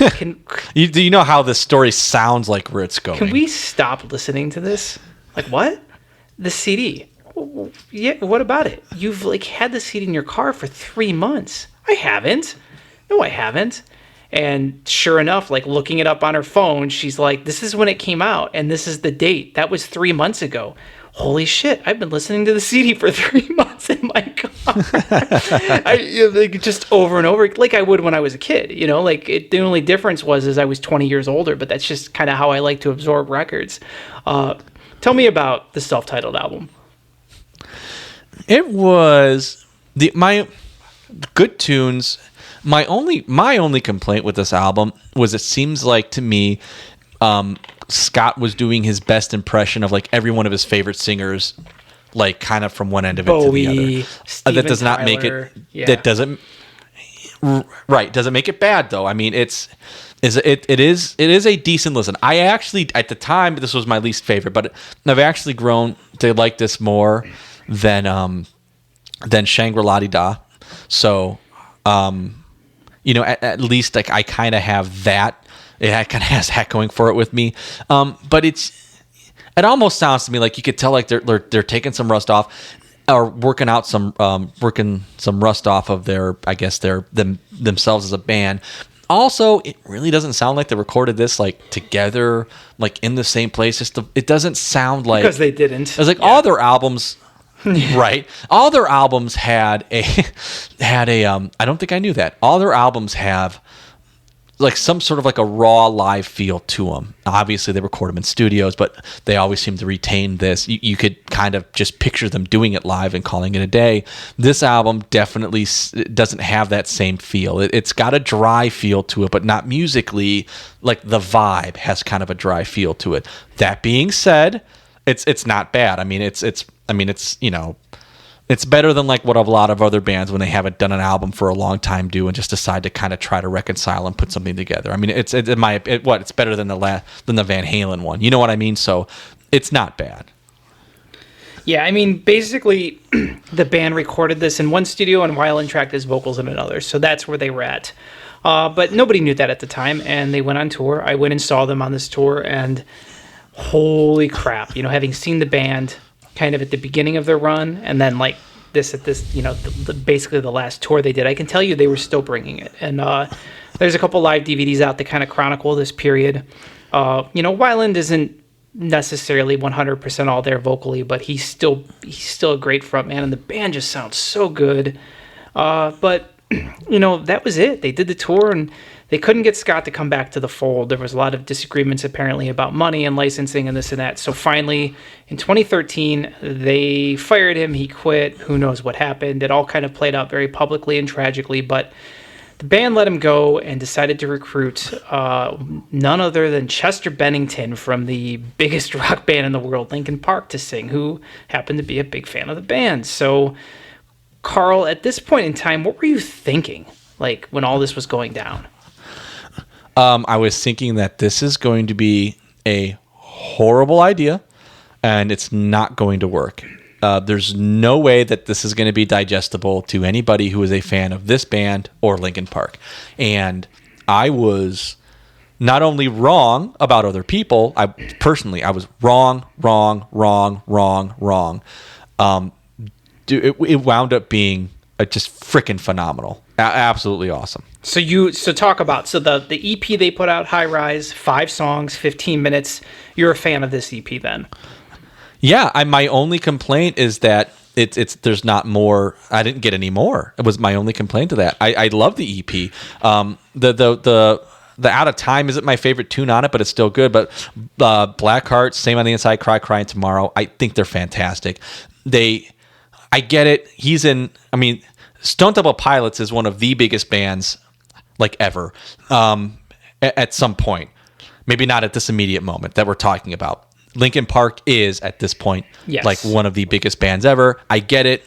do you know how this story sounds like where it's going? Can we stop listening to this? Like, what? The CD? Yeah, what about it? You've like had the CD in your car for 3 months. I haven't. No, I haven't. And sure enough, like looking it up on her phone, she's like, this is when it came out, and this is the date. That was 3 months ago. Holy shit, I've been listening to the CD for 3 months in my car. Just over and over, like I would when I was a kid, the only difference was I was 20 years older, but that's just kind of how I like to absorb records. Tell me about the self-titled album. It was my good tunes. My only complaint with this album was it seems like to me, Scott was doing his best impression of like every one of his favorite singers, like kind of from one end of it to the other. That does not make it. Yeah. That doesn't. Right, doesn't make it bad though. I mean, it is a decent listen. I actually at the time this was my least favorite, but I've actually grown to like this more than Shangri-La-Di-Da. So, at least like I kind of have that. It kind of has that going for it with me. But it almost sounds to me like you could tell like they're taking some rust off, or working some rust off of themselves as a band. Also, it really doesn't sound like they recorded this like together, like in the same place. It doesn't sound like, because they didn't. It's like all their albums, right? All their albums had a I don't think I knew that. All their albums have like some sort of like a raw live feel to them. Obviously, they record them in studios, but they always seem to retain this. You could kind of just picture them doing it live and calling it a day. This album definitely doesn't have that same feel. It's got a dry feel to it, but not musically. Like the vibe has kind of a dry feel to it. That being said, it's not bad. I mean, it's it's better than like what a lot of other bands, when they haven't done an album for a long time, do and just decide to kind of try to reconcile and put something together. I mean, it's better than the Van Halen one. You know what I mean? So it's not bad. Yeah, I mean, basically, the band recorded this in one studio and Weiland tracked his vocals in another. So that's where they were at. But nobody knew that at the time, and they went on tour. I went and saw them on this tour, and holy crap, having seen the band kind of at the beginning of their run, and then like this at this, basically the last tour they did, I can tell you they were still bringing it. And there's a couple live DVDs out that kind of chronicle this period. Weiland isn't necessarily 100% all there vocally, but he's still a great frontman, and the band just sounds so good. But that was it. They did the tour, and they couldn't get Scott to come back to the fold. There was a lot of disagreements apparently about money and licensing and this and that. So finally, in 2013, they fired him. He quit. Who knows what happened? It all kind of played out very publicly and tragically, but the band let him go and decided to recruit none other than Chester Bennington from the biggest rock band in the world, Linkin Park, to sing, who happened to be a big fan of the band. So, Carl, at this point in time, what were you thinking, like, when all this was going down? I was thinking that this is going to be a horrible idea, and it's not going to work. There's no way that this is going to be digestible to anybody who is a fan of this band or Linkin Park. And I was not only wrong about other people, I was wrong. It wound up being just freaking phenomenal. Absolutely awesome. So talk about the EP they put out, High Rise, 5 songs, 15 minutes. You're a fan of this EP then? Yeah, my only complaint is that it's there's not more. I didn't get any more. It was my only complaint to that. I love the EP. The Out of Time isn't my favorite tune on it, but it's still good. But Black Heart, Same on the Inside, Cry Crying Tomorrow, I think they're fantastic. I get it. Stone.Temple.Pilots is one of the biggest bands like ever at some point. Maybe not at this immediate moment that we're talking about. Linkin Park is at this point like one of the biggest bands ever. I get it.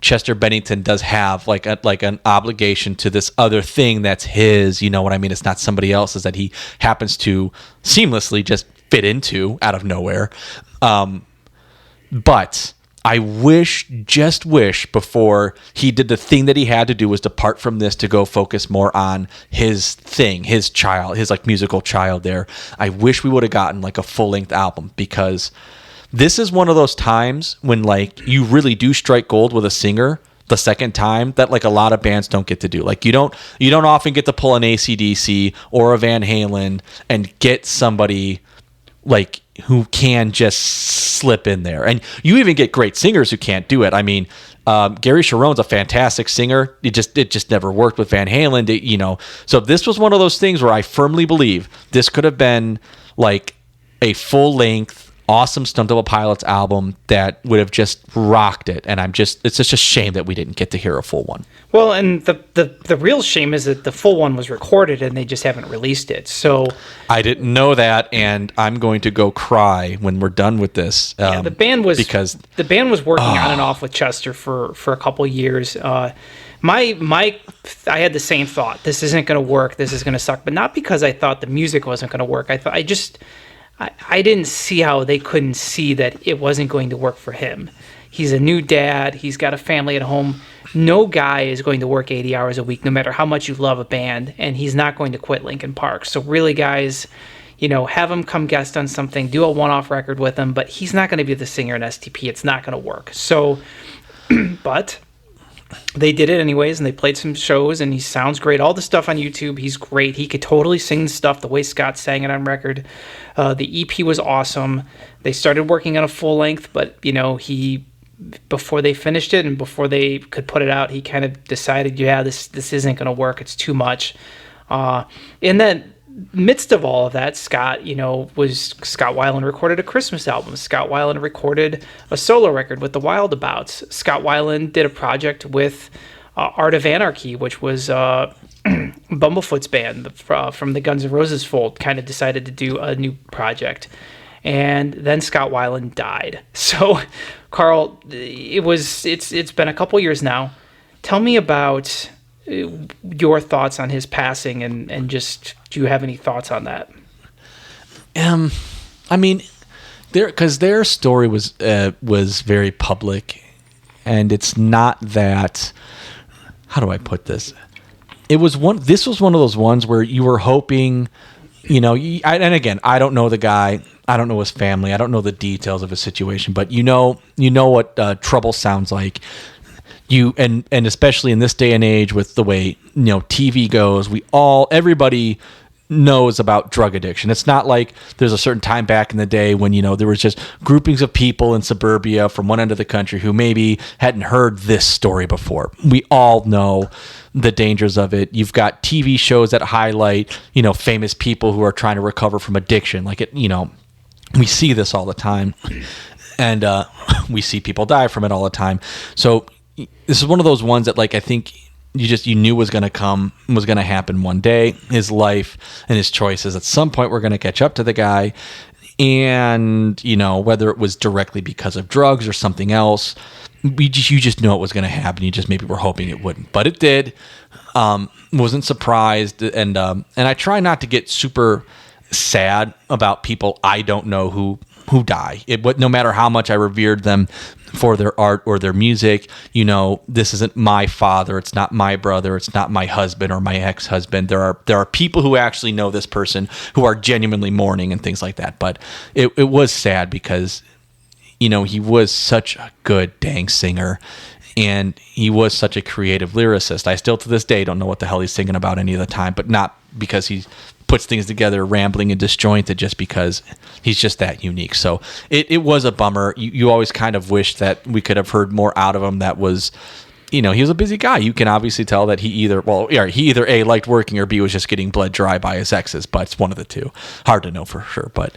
Chester Bennington does have like an obligation to this other thing that's his. You know what I mean? It's not somebody else's that he happens to seamlessly just fit into out of nowhere. But I wish before he did the thing that he had to do was depart from this to go focus more on his thing, his child, his like musical child there. I wish we would have gotten like a full-length album, because this is one of those times when like you really do strike gold with a singer the second time that like a lot of bands don't get to do. Like you don't often get to pull an AC/DC or a Van Halen and get somebody like who can just slip in there. And you even get great singers who can't do it. I mean, Gary Sharon's a fantastic singer. It just never worked with Van Halen. So this was one of those things where I firmly believe this could have been like a full-length, awesome Stone.Temple.Pilots album that would have just rocked it. And it's just a shame that we didn't get to hear a full one. Well, and the real shame is that the full one was recorded and they just haven't released it. So I didn't know that, and I'm going to go cry when we're done with this. The band was working on and off with Chester for a couple years. I had the same thought. This isn't going to work. This is going to suck. But not because I thought the music wasn't going to work. I didn't see how they couldn't see that it wasn't going to work for him. He's a new dad. He's got a family at home. no guy is going to work 80 hours a week, no matter how much you love a band, and he's not going to quit Linkin Park. So really, guys, have him come guest on something, do a one-off record with him, but he's not going to be the singer in STP. It's not going to work. So, but they did it anyways, and they played some shows, and he sounds great. All the stuff on YouTube, he's great. He could totally sing the stuff the way Scott sang it on record. The EP was awesome. They started working on a full length, but before they finished it and before they could put it out, he kind of decided, this isn't going to work. It's too much. And then, midst of all of that, Scott Weiland recorded a Christmas album. Scott Weiland recorded a solo record with the Wildabouts. Scott Weiland did a project with Art of Anarchy, which was Bumblefoot's band from the Guns N' Roses fold, kind of decided to do a new project. And then Scott Weiland died. So, Carl, it's been a couple years now. Tell me about your thoughts on his passing, and just, do you have any thoughts on that? I mean, their story was very public, and it's not that. How do I put this? This was one of those ones where you were hoping, and again, I don't know the guy. I don't know his family. I don't know the details of his situation, but you know what trouble sounds like. And especially in this day and age with the way TV goes, everybody knows about drug addiction. It's not like there's a certain time back in the day when there was just groupings of people in suburbia from one end of the country who maybe hadn't heard this story before. We all know the dangers of it. You've got TV shows that highlight famous people who are trying to recover from addiction. We see this all the time, and we see people die from it all the time. So this is one of those ones that, I think you knew was going to happen one day. His life and his choices at some point were going to catch up to the guy, and whether it was directly because of drugs or something else, you just know it was going to happen. You just maybe were hoping it wouldn't, but it did. Wasn't surprised, and I try not to get super sad about people I don't know who die. No matter how much I revered them for their art or their music, this isn't my father, it's not my brother, it's not my husband or my ex-husband. There are people who actually know this person who are genuinely mourning and things like that. But it was sad because he was such a good dang singer, and he was such a creative lyricist. I still to this day don't know what the hell he's singing about any of the time, but not because he puts things together rambling and disjointed, just because he's just that unique. So it was a bummer. You always kind of wish that we could have heard more out of him. That was, he was a busy guy. You can obviously tell that he either A, liked working, or B, was just getting bled dry by his exes, but it's one of the two. Hard to know for sure. But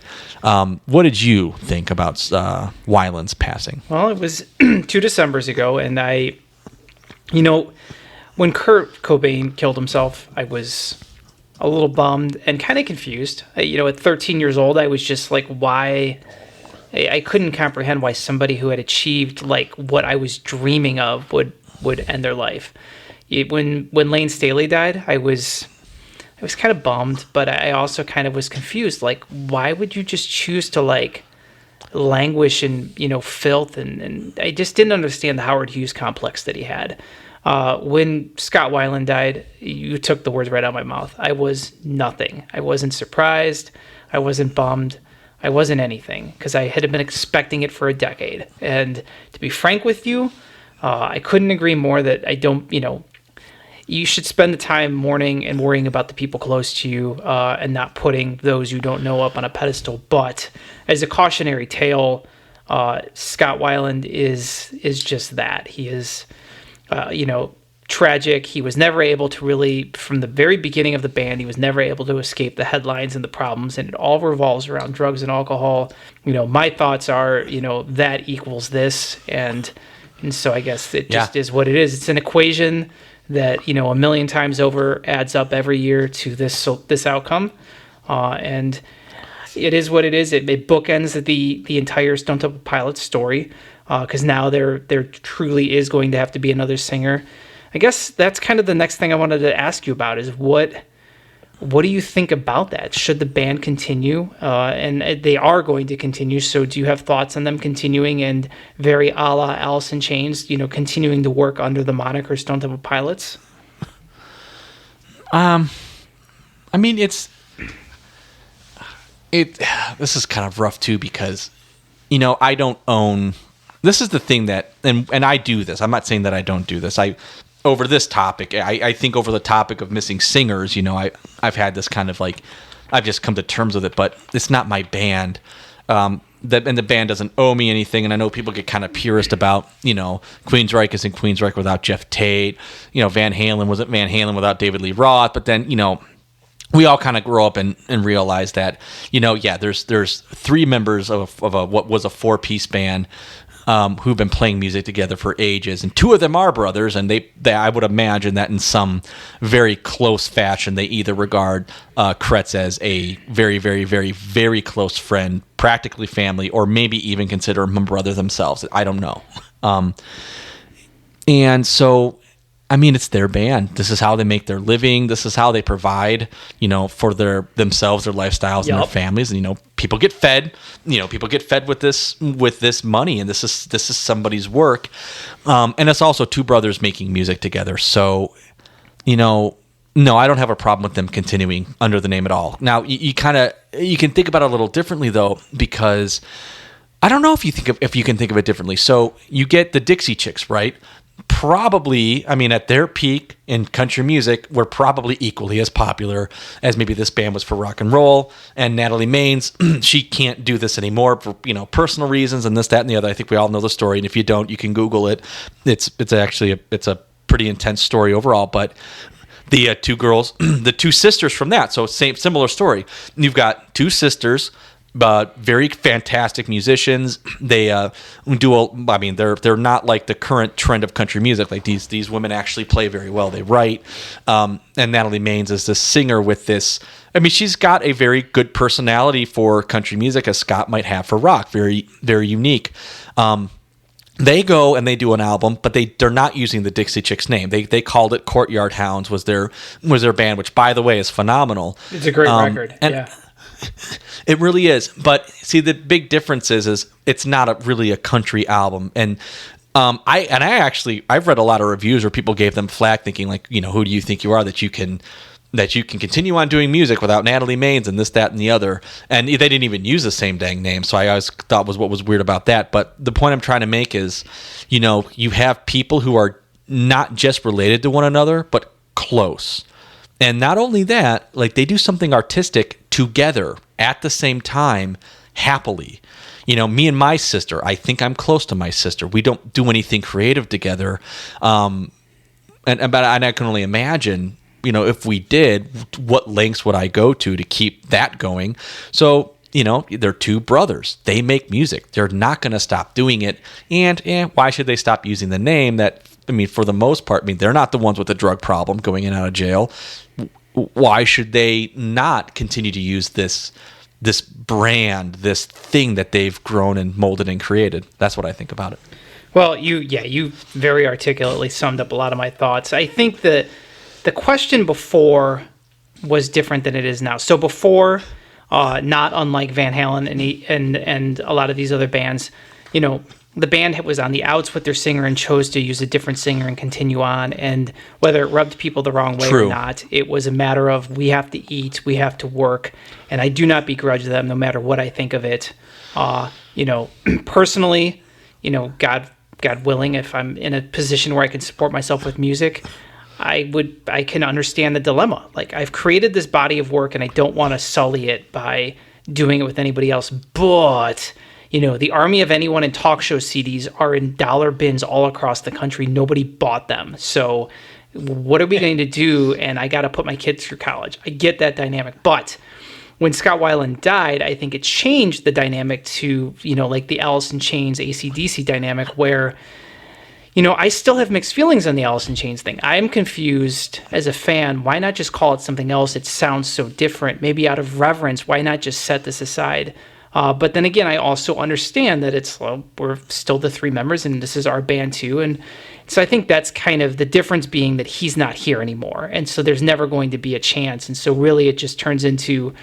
what did you think about Weiland's passing? Well, it was 2 Decembers ago, and when Kurt Cobain killed himself, I was a little bummed and kind of confused. At 13 years old, I was just like, why? I couldn't comprehend why somebody who had achieved what I was dreaming of would end their life. When Lane Staley died, I was kind of bummed, but I also kind of was confused. Why would you just choose to languish in filth? And I just didn't understand the Howard Hughes complex that he had. When Scott Weiland died, you took the words right out of my mouth. I was nothing. I wasn't surprised. I wasn't bummed. I wasn't anything, because I had been expecting it for a decade. And to be frank with you, I couldn't agree more that I don't, you should spend the time mourning and worrying about the people close to you, and not putting those you don't know up on a pedestal. But as a cautionary tale, Scott Weiland is just that. He is tragic. He was never able to really, from the very beginning of the band, he was never able to escape the headlines and the problems, and it all revolves around drugs and alcohol. My thoughts are, that equals this, and so I guess it just is what it is. It's an equation that, a million times over adds up every year to this outcome, and it is what it is. It bookends the entire Stone.Temple.Pilots story, because now there truly is going to have to be another singer. I guess that's kind of the next thing I wanted to ask you about, is what What do you think about that? Should the band continue? And they are going to continue. So do you have thoughts on them continuing and very a la Alice in Chains, continuing to work under the moniker Stone.Temple.Pilots? I mean, this is kind of rough too, because, I don't own, this is the thing that, and I do this. I'm not saying that I don't do this. Over this topic, I think over the topic of missing singers, I've had this kind of like, I've just come to terms with it, but it's not my band. And the band doesn't owe me anything. And I know people get kind of purist about, Queensryche isn't Queensryche without Jeff Tate. Van Halen wasn't Van Halen without David Lee Roth. But then, we all kind of grow up and realize that, there's three members of what was a 4-piece band who've been playing music together for ages, and two of them are brothers, and they I would imagine that in some very close fashion they either regard Kretz as a very, very, very, very close friend, practically family, or maybe even consider him a brother themselves. I don't know. And so, I mean, it's their band. This is how they make their living. This is how they provide, for themselves, their lifestyles, and their families. And people get fed. People get fed with this money, and this is somebody's work. And it's also two brothers making music together. So, no, I don't have a problem with them continuing under the name at all. Now, you can think about it a little differently though, because I don't know if you can think of it differently. So you get the Dixie Chicks, right? Probably, I mean, at their peak in country music, were probably equally as popular as maybe this band was for rock and roll. And Natalie Maines, she can't do this anymore for personal reasons and this, that, and the other. I think we all know the story, and if you don't, you can Google it. It's actually it's a pretty intense story overall. But the two girls, the two sisters from that, so similar story. You've got two sisters. Very fantastic musicians. They they're not like the current trend of country music. Like these women actually play very well. They write. And Natalie Maines is this singer with this. I mean, she's got a very good personality for country music, as Scott might have for rock. Very, very unique. They go and they do an album, but they're not using the Dixie Chicks name. They called it Courtyard Hounds was their band, which by the way is phenomenal. It's a great record. Yeah. It really is. But see, the big difference is it's not really a country album. And I've read a lot of reviews where people gave them flack, thinking like, who do you think you are that you can continue on doing music without Natalie Maines and this, that, and the other. And they didn't even use the same dang name. So I always thought what was weird about that. But the point I'm trying to make is, you have people who are not just related to one another, but close. And not only that, like they do something artistic together at the same time, happily. Me and my sister, I think I'm close to my sister. We don't do anything creative together. And I can only imagine, if we did, what lengths would I go to keep that going? So, they're two brothers. They make music. They're not going to stop doing it. And why should they stop using the name that, for the most part, they're not the ones with the drug problem going in and out of jail. Why should they not continue to use this brand, this thing that they've grown and molded and created? That's what I think about it. Well, you very articulately summed up a lot of my thoughts. I think that the question before was different than it is now. So before, not unlike Van Halen and a lot of these other bands, the band was on the outs with their singer and chose to use a different singer and continue on. And whether it rubbed people the wrong way or not, it was a matter of we have to eat, we have to work. And I do not begrudge them no matter what I think of it. Personally, God willing, if I'm in a position where I can support myself with music, I can understand the dilemma. Like, I've created this body of work and I don't want to sully it by doing it with anybody else. But the army of anyone in talk show CDs are in dollar bins all across the country. Nobody bought them. So what are we going to do? And I got to put my kids through college. I get that dynamic. But when Scott Weiland died, I think it changed the dynamic to, like the Alice in Chains, AC/DC dynamic where, I still have mixed feelings on the Alice in Chains thing. I am confused as a fan. Why not just call it something else? It sounds so different. Maybe out of reverence, why not just set this aside? But then again, I also understand that we're still the three members, and this is our band too. And so I think that's kind of the difference, being that he's not here anymore. And so there's never going to be a chance. And so really it just turns into,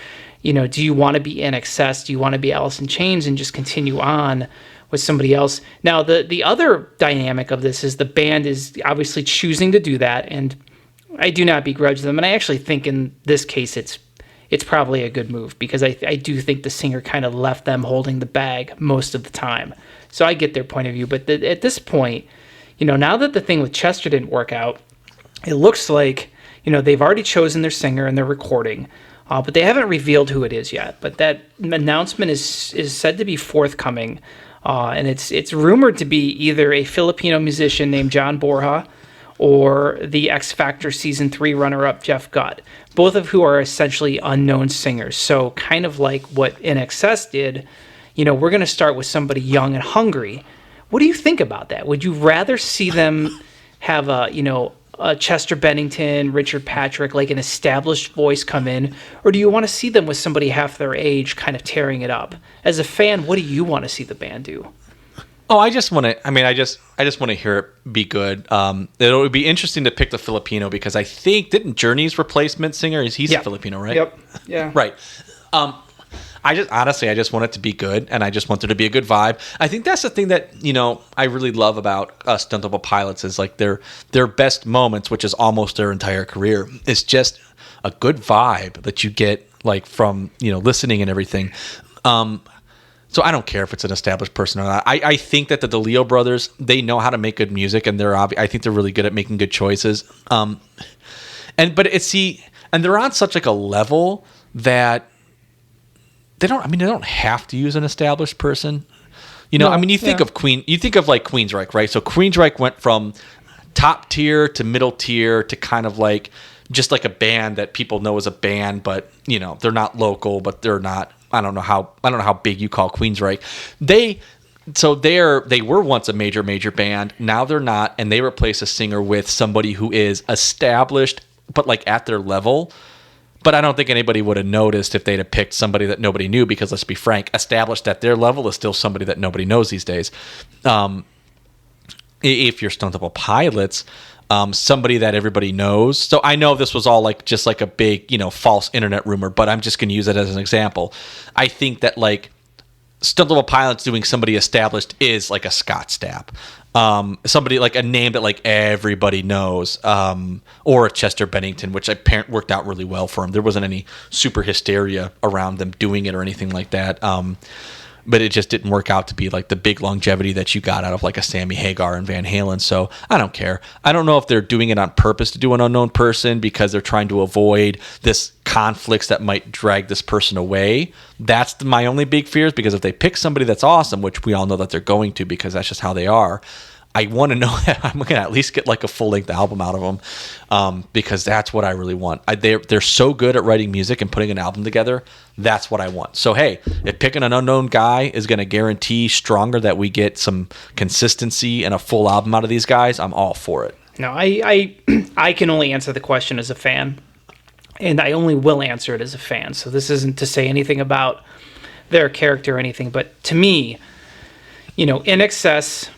do you want to be In Excess? Do you want to be Alice in Chains and just continue on with somebody else? Now, the other dynamic of this is the band is obviously choosing to do that, and I do not begrudge them. And I actually think in this case it's probably a good move, because I do think the singer kind of left them holding the bag most of the time. So I get their point of view. But at this point, now that the thing with Chester didn't work out, it looks like, they've already chosen their singer and they're recording, but they haven't revealed who it is yet. But that announcement is said to be forthcoming, and it's rumored to be either a Filipino musician named John Borja or the X Factor Season 3 runner-up Jeff Gutt, both of who are essentially unknown singers. So kind of like what In Excess did, we're going to start with somebody young and hungry. What do you think about that? Would you rather see them have a Chester Bennington, Richard Patrick, like an established voice come in, or do you want to see them with somebody half their age kind of tearing it up? As a fan, what do you want to see the band do? Oh, I just want to. I just want to hear it be good. It would be interesting to pick the Filipino, because I think didn't Journey's replacement singer he's a Filipino, right? Yep. Yeah. Right. I just want it to be good, and I just want there to be a good vibe. I think that's the thing that I really love about Stone.Temple.Pilots is like their best moments, which is almost their entire career, is just a good vibe that you get like from listening and everything. So I don't care if it's an established person or not. I think that the DeLeo brothers, they know how to make good music, and I think they're really good at making good choices. And they're on such like a level that they don't have to use an established person. You think of like Queensryche, right? So Queensryche went from top tier to middle tier to kind of like just like a band that people know as a band, but they're not local, but they're not. I don't know how big you call Queensryche. They were once a major band. Now they're not, and they replace a singer with somebody who is established, but like at their level. But I don't think anybody would have noticed if they'd have picked somebody that nobody knew, because let's be frank, established at their level is still somebody that nobody knows these days. If you're Stone.Temple.Pilots, somebody that everybody knows. So I know this was all like just like a big, false internet rumor, but I'm just going to use it as an example. I think that like Stone.Temple.Pilots doing somebody established is like a Scott Stapp. Somebody like a name that like everybody knows, or a Chester Bennington, which apparently worked out really well for him. There wasn't any super hysteria around them doing it or anything like that. But it just didn't work out to be like the big longevity that you got out of like a Sammy Hagar and Van Halen. So I don't care. I don't know if they're doing it on purpose to do an unknown person because they're trying to avoid this conflicts that might drag this person away. That's my only big fears, because if they pick somebody that's awesome, which we all know that they're going to, because that's just how they are, I want to know that I'm going to at least get like a full-length album out of them, because that's what I really want. They're so good at writing music and putting an album together. That's what I want. So, hey, if picking an unknown guy is going to guarantee stronger that we get some consistency and a full album out of these guys, I'm all for it. No, I can only answer the question as a fan, and I only will answer it as a fan. So this isn't to say anything about their character or anything, but to me, In Excess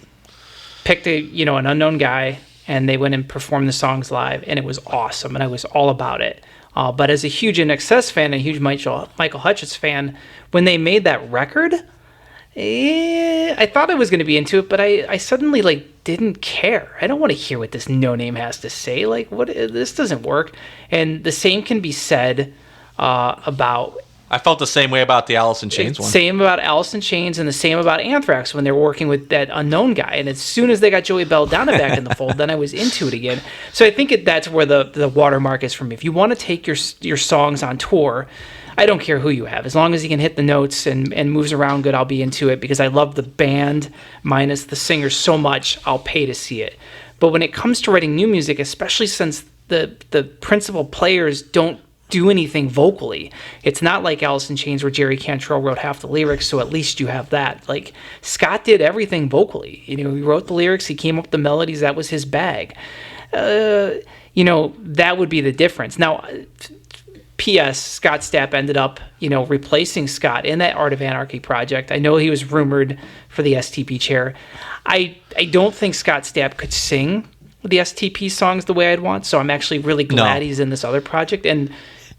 picked an unknown guy, and they went and performed the songs live, and it was awesome, and I was all about it. But as a huge In Excess fan and a huge Michael Hutchence fan, when they made that record, I thought I was going to be into it, but I suddenly didn't care. I don't want to hear what this no name has to say. This doesn't work. And the same can be said about. I felt the same way about the Alice in Chains one. Same about Alice in Chains, and the same about Anthrax when they were working with that unknown guy. And as soon as they got Joey Belladonna back in the fold, then I was into it again. So I think that's where the watermark is for me. If you want to take your songs on tour, I don't care who you have. As long as he can hit the notes and moves around good, I'll be into it, because I love the band minus the singer so much, I'll pay to see it. But when it comes to writing new music, especially since the principal players don't do anything vocally. It's not like Alice in Chains where Jerry Cantrell wrote half the lyrics, so at least you have that. Scott did everything vocally. He wrote the lyrics, he came up with the melodies, that was his bag. That would be the difference. Now, P.S. Scott Stapp ended up, replacing Scott in that Art of Anarchy project. I know he was rumored for the STP chair. I don't think Scott Stapp could sing the STP songs the way I'd want, so I'm actually really glad he's in this other project. And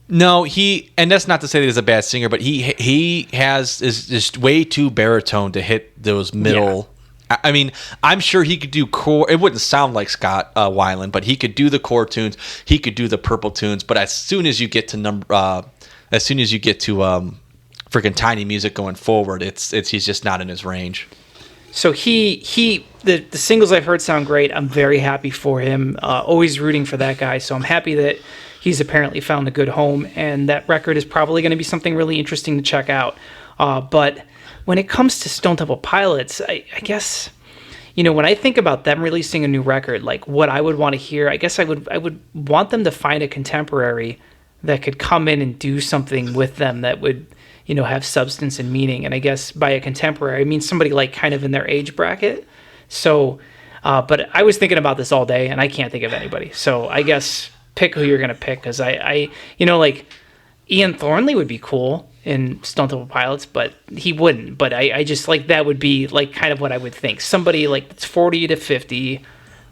no, and that's not to say that he's a bad singer, but he is just way too baritone to hit those middle. Yeah. I mean, I'm sure he could do core. It wouldn't sound like Scott Weiland, but he could do the core tunes. He could do the purple tunes. But as soon as you get to freaking Tiny Music going forward, he's just not in his range. So the singles I've heard sound great. I'm very happy for him. Always rooting for that guy. So I'm happy that he's apparently found a good home, and that record is probably going to be something really interesting to check out. But when it comes to Stone.Temple.Pilots, I guess, when I think about them releasing a new record, like what I would want to hear, I guess I would want them to find a contemporary that could come in and do something with them that would, have substance and meaning. And I guess by a contemporary, I mean somebody like kind of in their age bracket. So, but I was thinking about this all day, and I can't think of anybody. So I guess pick who you're going to pick, because I like Ian Thornley would be cool in Stone.Temple.Pilots, but he wouldn't. But I just like that would be like kind of what I would think. Somebody like that's 40 to 50,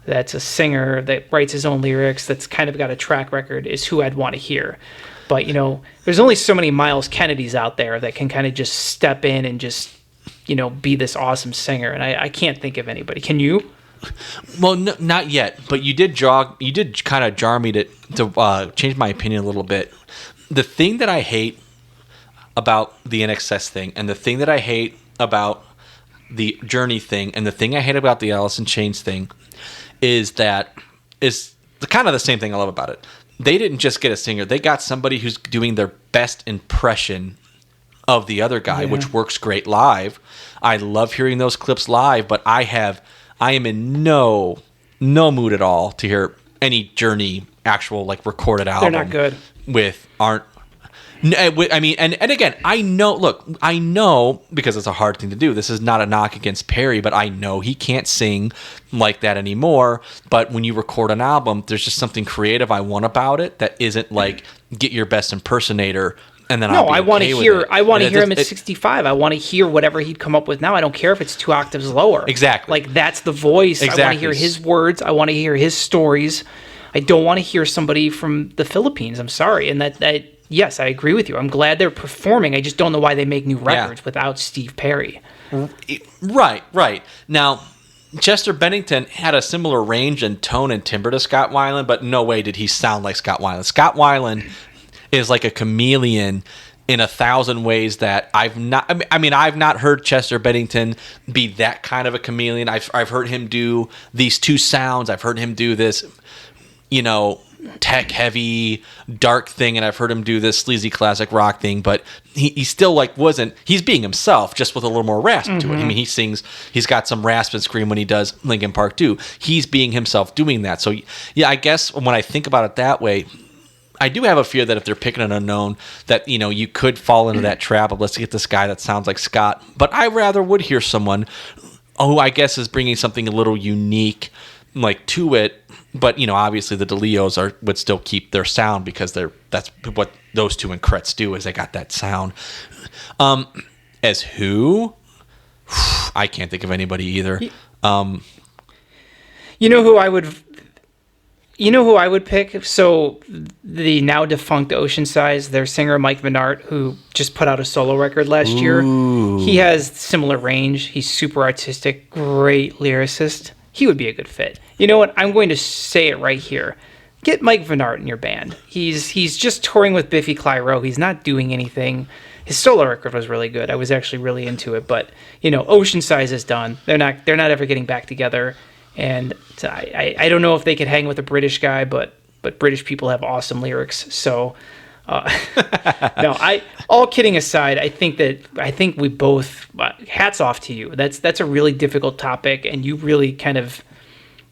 that's a singer that writes his own lyrics, that's kind of got a track record, is who I'd want to hear. But, there's only so many Miles Kennedys out there that can kind of just step in and just, be this awesome singer. And I can't think of anybody. Can you? Well, no, not yet. But you did kind of jar me to change my opinion a little bit. The thing that I hate about the NXS thing, and the thing that I hate about the Journey thing, and the thing I hate about the Alice in Chains thing is kind of the same thing I love about it. They didn't just get a singer. They got somebody who's doing their best impression of the other guy, which works great live. I love hearing those clips live, but I am in no mood at all to hear any Journey actual like recorded album. They're not good. I mean, and again, I know because it's a hard thing to do. This is not a knock against Perry, but I know he can't sing like that anymore. But when you record an album, there's just something creative I want about it that isn't like get your best impersonator and then I want to hear him at 65. I want to hear whatever he'd come up with now. I don't care if it's 2 octaves lower. Exactly. Like that's the voice. Exactly. I want to hear his words. I want to hear his stories. I don't want to hear somebody from the Philippines. I'm sorry. And that yes, I agree with you. I'm glad they're performing. I just don't know why they make new records without Steve Perry. Right. Now, Chester Bennington had a similar range and tone and timbre to Scott Weiland, but no way did he sound like Scott Weiland. Scott Weiland is like a chameleon in 1,000 ways that I've not heard Chester Bennington be that kind of a chameleon. I've heard him do these two sounds. I've heard him do this, tech heavy dark thing, and I've heard him do this sleazy classic rock thing, but he still he's being himself, just with a little more rasp to it. I mean, he's got some rasp and scream when he does Linkin Park too. He's being himself doing that. So yeah, I guess when I think about it that way, I do have a fear that if they're picking an unknown, that you could fall into that trap of let's get this guy that sounds like Scott. But I rather would hear someone who I guess is bringing something a little unique like to it. But obviously the DeLeos would still keep their sound because that's what those two and Kretz do, is they got that sound. As who? I can't think of anybody either. You know who I would pick? So the now defunct Ocean Size, their singer Mike Minart, who just put out a solo record last year. He has similar range. He's super artistic, great lyricist. He would be a good fit. You know what? I'm going to say it right here. Get Mike Minart in your band. He's just touring with Biffy Clyro. He's not doing anything. His solo record was really good. I was actually really into it. But Ocean Size is done. They're not ever getting back together. And I don't know if they could hang with a British guy, but British people have awesome lyrics. So no, all kidding aside, I think we both hats off to you. That's a really difficult topic, and you really kind of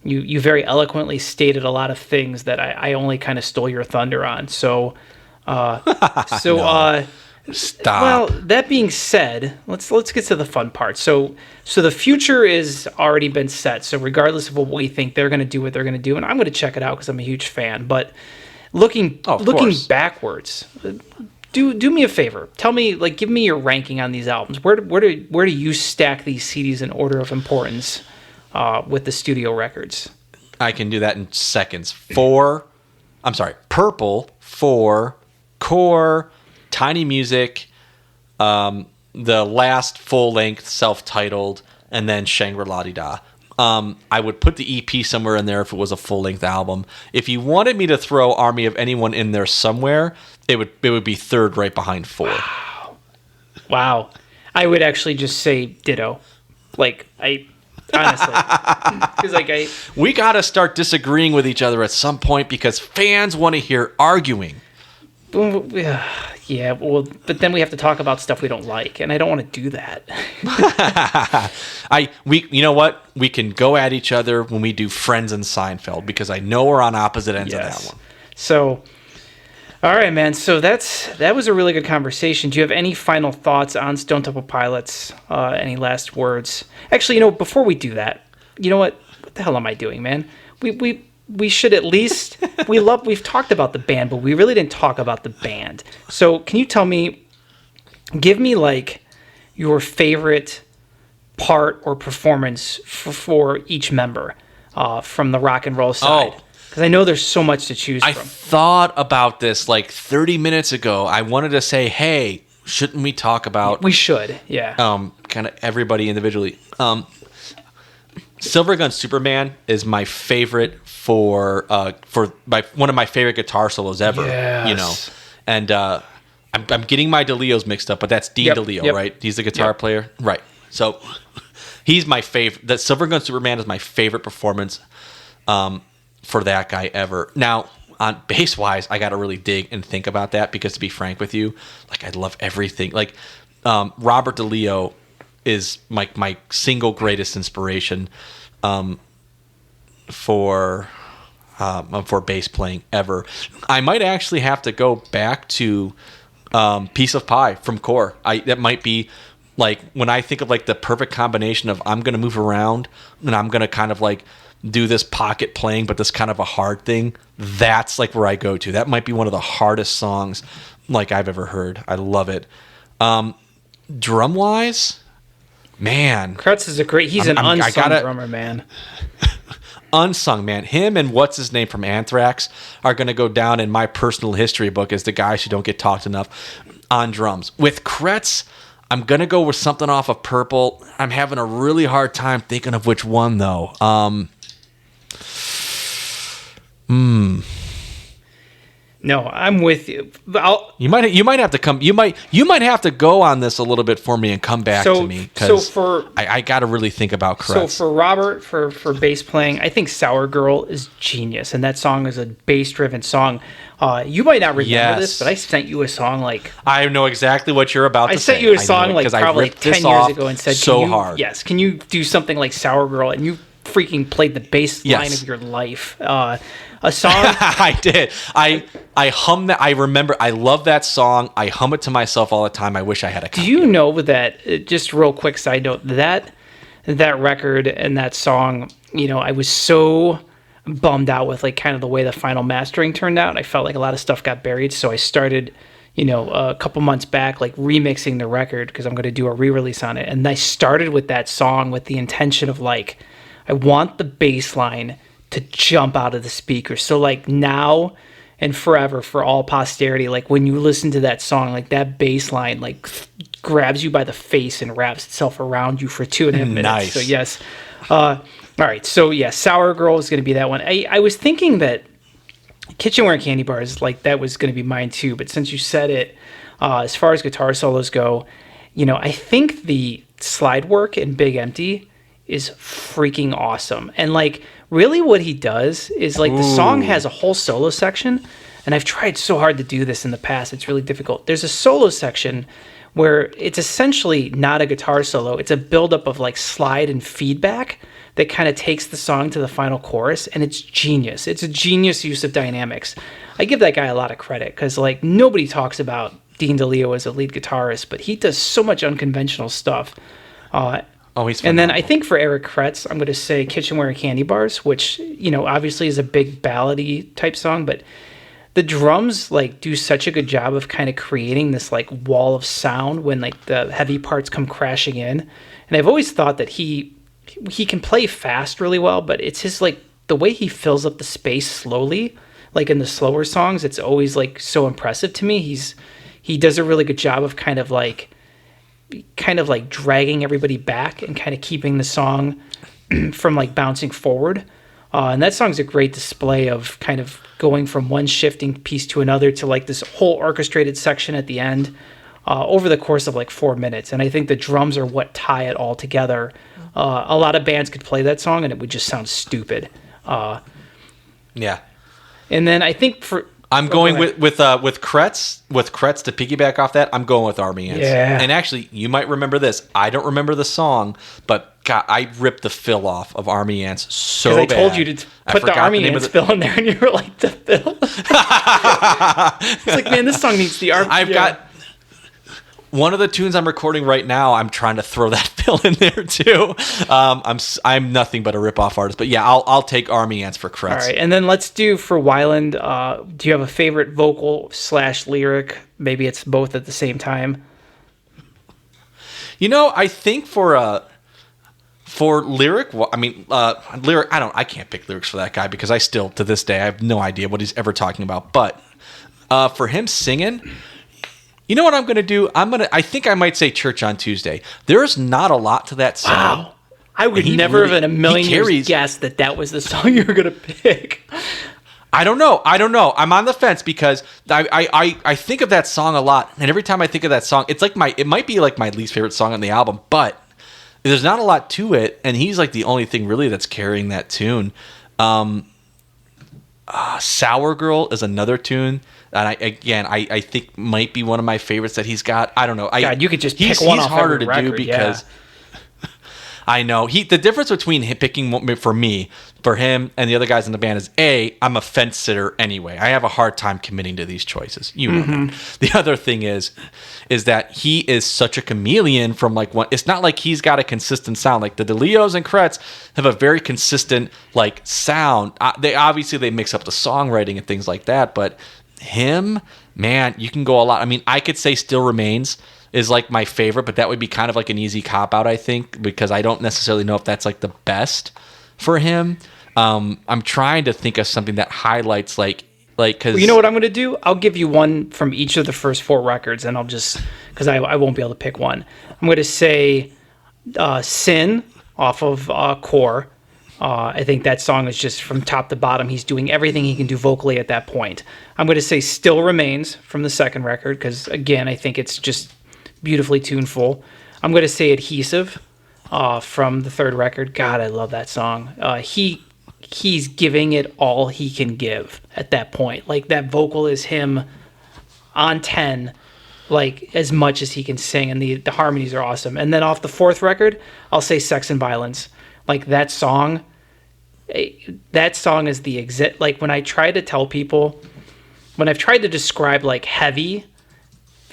you very eloquently stated a lot of things that I only kind of stole your thunder on. So no. Stop. Well, that being said, let's get to the fun part. So the future is already been set. So regardless of what we think they're going to do, what they're going to do, and I'm going to check it out because I'm a huge fan. But looking course. backwards, do me a favor. Tell me, like, give me your ranking on these albums. Where do you stack these CDs in order of importance with the studio records? I can do that in seconds. Purple, 4, Core, Tiny Music, the last full-length self-titled, and then Shangri-La-Di-Da. I would put the EP somewhere in there if it was a full-length album. If you wanted me to throw Army of Anyone in there somewhere, it would be third right behind 4. Wow. I would actually just say ditto. Like, honestly. Because, we got to start disagreeing with each other at some point because fans want to hear arguing. Yeah, well, but then we have to talk about stuff we don't like, and I don't want to do that. You know what? We can go at each other when we do Friends and Seinfeld because I know we're on opposite ends of that one. So, all right, man. So that was a really good conversation. Do you have any final thoughts on Stone.Temple.Pilots? Any last words? Actually, before we do that, you know what? What the hell am I doing, man? We should at least we've talked about the band, but we really didn't talk about the band. So can you give me like your favorite part or performance for each member from the rock and roll side? Because I know there's so much to choose from. I thought about this like 30 minutes ago. I wanted to say, hey, shouldn't we talk about... We should, yeah. Kind of everybody individually. Silver Gun Superman is my favorite for one of my favorite guitar solos ever. Yes. And I'm getting my DeLeos mixed up, but that's Dean DeLeo, right? He's the guitar player, right? So he's my favorite. The Silver Gun Superman is my favorite performance for that guy ever. Now, on bass wise, I got to really dig and think about that because, to be frank with you, like I love everything. Like Robert DeLeo is my single greatest inspiration for bass playing ever. I might actually have to go back to Piece of Pie from Core. That might be like when I think of like the perfect combination of I'm going to move around and I'm going to kind of like do this pocket playing, but this kind of a hard thing. That's like where I go to. That might be one of the hardest songs like I've ever heard. I love it. Drum wise, man, Kretz is he's an unsung drummer, man. Unsung, man. Him and what's his name from Anthrax are going to go down in my personal history book as the guys who don't get talked enough on drums. With Kretz, I'm going to go with something off of Purple. I'm having a really hard time thinking of which one, though. No, I'm with you. You might have to come. You might have to go on this a little bit for me and come back to me because I got to really think about Kretz. So for Robert, for bass playing, I think "Sour Girl" is genius, and that song is a bass-driven song. You might not remember this, but I sent you a song like I know exactly what you're about to say. I sent you a song like probably 10 years ago and said, hard. Yes, can you do something like "Sour Girl"? And you freaking played the bass line of your life. A song I did. I hum that. I remember. I love that song. I hum it to myself all the time. I wish I had a copy. Do you know that? Just real quick side note, that record and that song. I was so bummed out with like kind of the way the final mastering turned out. I felt like a lot of stuff got buried, so I started, a couple months back, like remixing the record because I'm going to do a re-release on it. And I started with that song with the intention of like, I want the bass line to jump out of the speaker. So like now and forever, for all posterity, like when you listen to that song, like that bass line like grabs you by the face and wraps itself around you for 2.5 minutes. Nice. So yes. All right. So yeah, Sour Girl is going to be that one. I was thinking that Kitchenware Candy Bars, like that was going to be mine too. But since you said it, as far as guitar solos go, I think the slide work in Big Empty is freaking awesome. And like really what he does is like the song has a whole solo section, and I've tried so hard to do this in the past. It's really difficult. There's a solo section where it's essentially not a guitar solo. It's a buildup of like slide and feedback that kind of takes the song to the final chorus, and it's genius. It's a genius use of dynamics. I give that guy a lot of credit because like nobody talks about Dean DeLeo as a lead guitarist, but he does so much unconventional stuff. He's phenomenal. And then I think for Eric Kretz, I'm going to say Kitchenware and Candy Bars, which, obviously is a big ballady type song, but the drums like do such a good job of kind of creating this like wall of sound when like the heavy parts come crashing in. And I've always thought that he can play fast really well, but it's his like the way he fills up the space slowly, like in the slower songs, it's always like so impressive to me. He does a really good job of kind of like dragging everybody back and kind of keeping the song from like bouncing forward. And that song's a great display of kind of going from one shifting piece to another to like this whole orchestrated section at the end over the course of like 4 minutes. And I think the drums are what tie it all together. A lot of bands could play that song and it would just sound stupid. Yeah. And then I think I'm going with Kretz to piggyback off that. I'm going with Army Ants. Yeah. And actually, you might remember this. I don't remember the song, but God, I ripped the fill off of Army Ants so bad. Because I told you to put the Army Ants fill in there, and you were like, the fill? It's like, man, this song needs the Army. I've got one of the tunes I'm recording right now. I'm trying to throw that fill in there too. I'm nothing but a rip-off artist, but yeah, I'll take Army Ants for Kretz. All right, and then let's do for Weiland. Do you have a favorite vocal / lyric? Maybe it's both at the same time. You know, I think for lyric, lyric. I can't pick lyrics for that guy because I still to this day I have no idea what he's ever talking about. But for him singing. You know what I'm going to do? I think I might say Church on Tuesday. There's not a lot to that song. Wow. I would never have in a million years guessed that was the song you were going to pick. I don't know. I'm on the fence because I think of that song a lot. And every time I think of that song, it might be like my least favorite song on the album, but there's not a lot to it. And he's like the only thing really that's carrying that tune. Sour Girl is another tune. And I think might be one of my favorites that he's got. I don't know. God, you could just pick one off harder every to record, do because I know the difference between him picking for him and the other guys in the band is I'm a fence sitter anyway. I have a hard time committing to these choices. You know that. The other thing is that he is such a chameleon from like one. It's not like he's got a consistent sound. Like the DeLeos and Kretz have a very consistent like sound. They mix up the songwriting and things like that, but him, man, you can go a lot. I mean, I could say Still Remains is like my favorite, but that would be kind of like an easy cop out, I think, because I don't necessarily know if that's like the best for him. I'm trying to think of something that highlights because you know what I'm going to do? I'll give you one from each of the first 4 records, and I'll just because I won't be able to pick one. I'm going to say Sin off of Core. I think that song is just from top to bottom. He's doing everything he can do vocally at that point. I'm going to say Still Remains from the second record because, again, I think it's just beautifully tuneful. I'm going to say Adhesive from the third record. God, I love that song. He's giving it all he can give at that point. Like, that vocal is him on 10, like, as much as he can sing, and the harmonies are awesome. And then off the fourth record, I'll say Sex and Violence. Like, that song is the exact, like, when I try to tell people, when I've tried to describe like heavy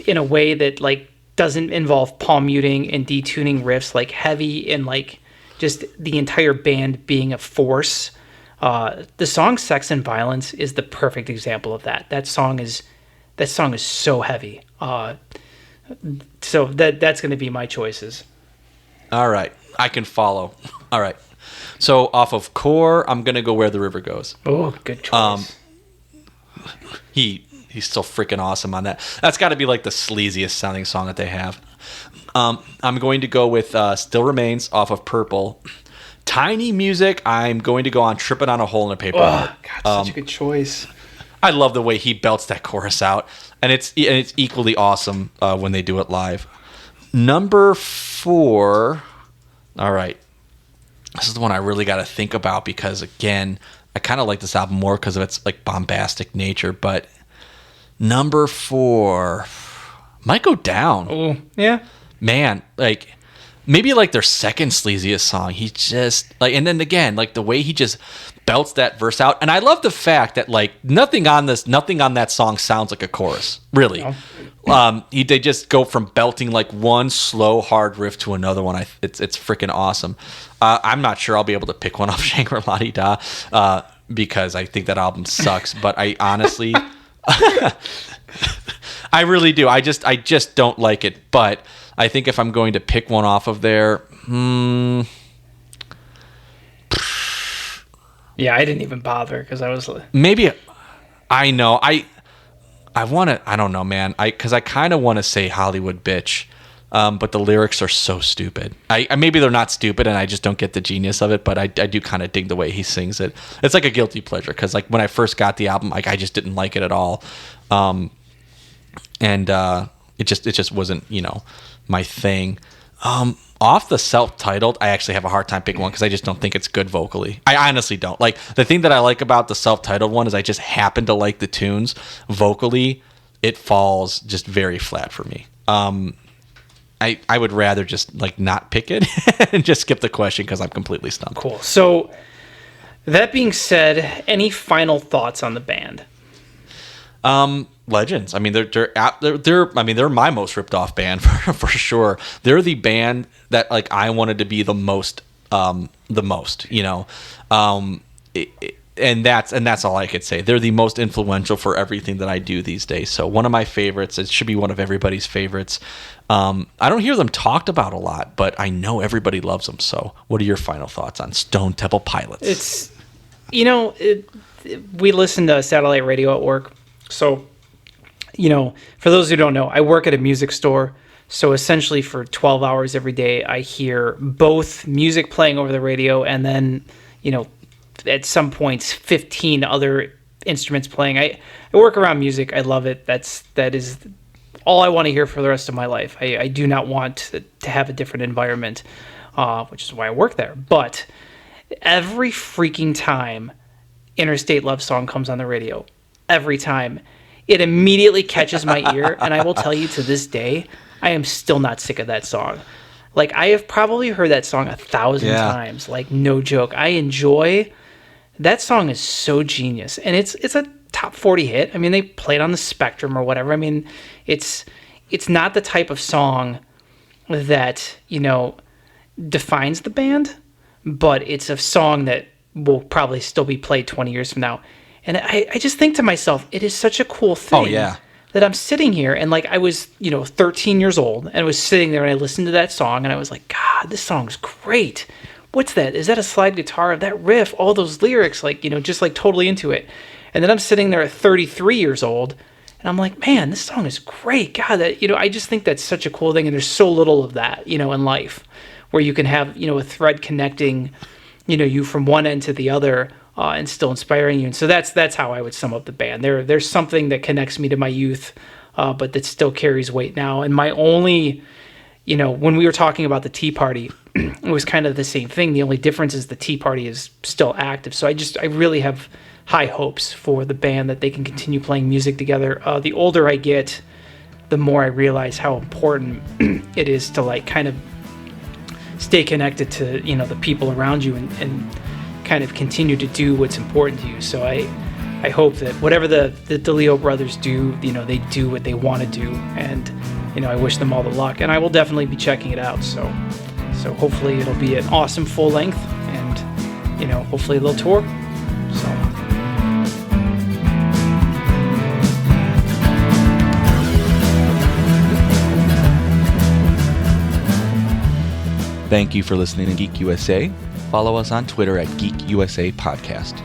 in a way that like doesn't involve palm muting and detuning riffs, like heavy and like just the entire band being a force, the song Sex and Violence is the perfect example of that. That song is so heavy. So that's going to be my choices. All right, I can follow. All right. So off of Core, I'm gonna go Where the River Goes. Oh, good choice. He's still freaking awesome on that. That's got to be like the sleaziest sounding song that they have. I'm going to go with Still Remains off of Purple. Tiny Music, I'm going to go on Tripping on a Hole in a Paper Heart. God, such a good choice. I love the way he belts that chorus out, and it's equally awesome when they do it live. Number 4. All right. This is the one I really got to think about because, again, I kind of like this album more because of its like bombastic nature. But number 4 might go down. Oh, yeah. Man, like maybe like their second sleaziest song. He just like, and then again, like the way he just belts that verse out. And I love the fact that like nothing on that song sounds like a chorus, really. No. They just go from belting like one slow hard riff to another one. It's freaking awesome. I'm not sure I'll be able to pick one off Shangri-La Da because I think that album sucks. But I honestly, I really do. I just don't like it. But I think if I'm going to pick one off of there, yeah, I didn't even bother because I was maybe. I know. I want to. I don't know, man. Because I kind of want to say Hollywood Bitch, but the lyrics are so stupid. I maybe they're not stupid, and I just don't get the genius of it. But I do kind of dig the way he sings it. It's like a guilty pleasure because like when I first got the album, like I just didn't like it at all. And it just wasn't, my thing. Off the self-titled, I actually have a hard time picking one because I just don't think it's good vocally. I honestly don't. Like, the thing that I like about the self-titled one is I just happen to like the tunes. Vocally, it falls just very flat for me. I would rather just, like, not pick it and just skip the question because I'm completely stumped. cool. So, that being said, any final thoughts on the band? Legends. I mean, they're my most ripped off band for sure. They're the band that like I wanted to be the most, and that's all I could say. They're the most influential for everything that I do these days. So one of my favorites. It should be one of everybody's favorites. I don't hear them talked about a lot, but I know everybody loves them. So what are your final thoughts on Stone.Temple.Pilots? It's, we listen to satellite radio at work. So, for those who don't know, I work at a music store. So essentially for 12 hours every day, I hear both music playing over the radio and then, at some points, 15 other instruments playing. I work around music. I love it. That is all I want to hear for the rest of my life. I do not want to have a different environment, which is why I work there. But every freaking time Interstate Love Song comes on the radio, every time, it immediately catches my ear, and I will tell you to this day, I am still not sick of that song. Like, I have probably heard that song 1,000 times. Like, no joke. I enjoy that song. Is so genius, and it's a top 40 hit. I mean, they played on the Spectrum or whatever. I mean, it's not the type of song that defines the band, but it's a song that will probably still be played 20 years from now. And I just think to myself, it is such a cool thing that I'm sitting here and like I was, 13 years old and I was sitting there and I listened to that song and I was like, God, this song's great. What's that? Is that a slide guitar? That riff, all those lyrics, like, just like totally into it. And then I'm sitting there at 33 years old and I'm like, man, this song is great. God, that, I just think that's such a cool thing. And there's so little of that, in life where you can have, a thread connecting, you from one end to the other. And still inspiring you. And so that's how I would sum up the band. There's something that connects me to my youth, but that still carries weight now. And my only, when we were talking about the Tea Party, it was kind of the same thing. The only difference is the Tea Party is still active. So I really have high hopes for the band that they can continue playing music together. The older I get, the more I realize how important it is to like kind of stay connected to, the people around you and kind of continue to do what's important to you. So I hope that whatever the DeLeo brothers do, they do what they want to do, and I wish them all the luck. And I will definitely be checking it out. So hopefully it'll be an awesome full length, and hopefully they'll tour. So. Thank you for listening to Geek USA. Follow us on Twitter at Geek USA Podcast.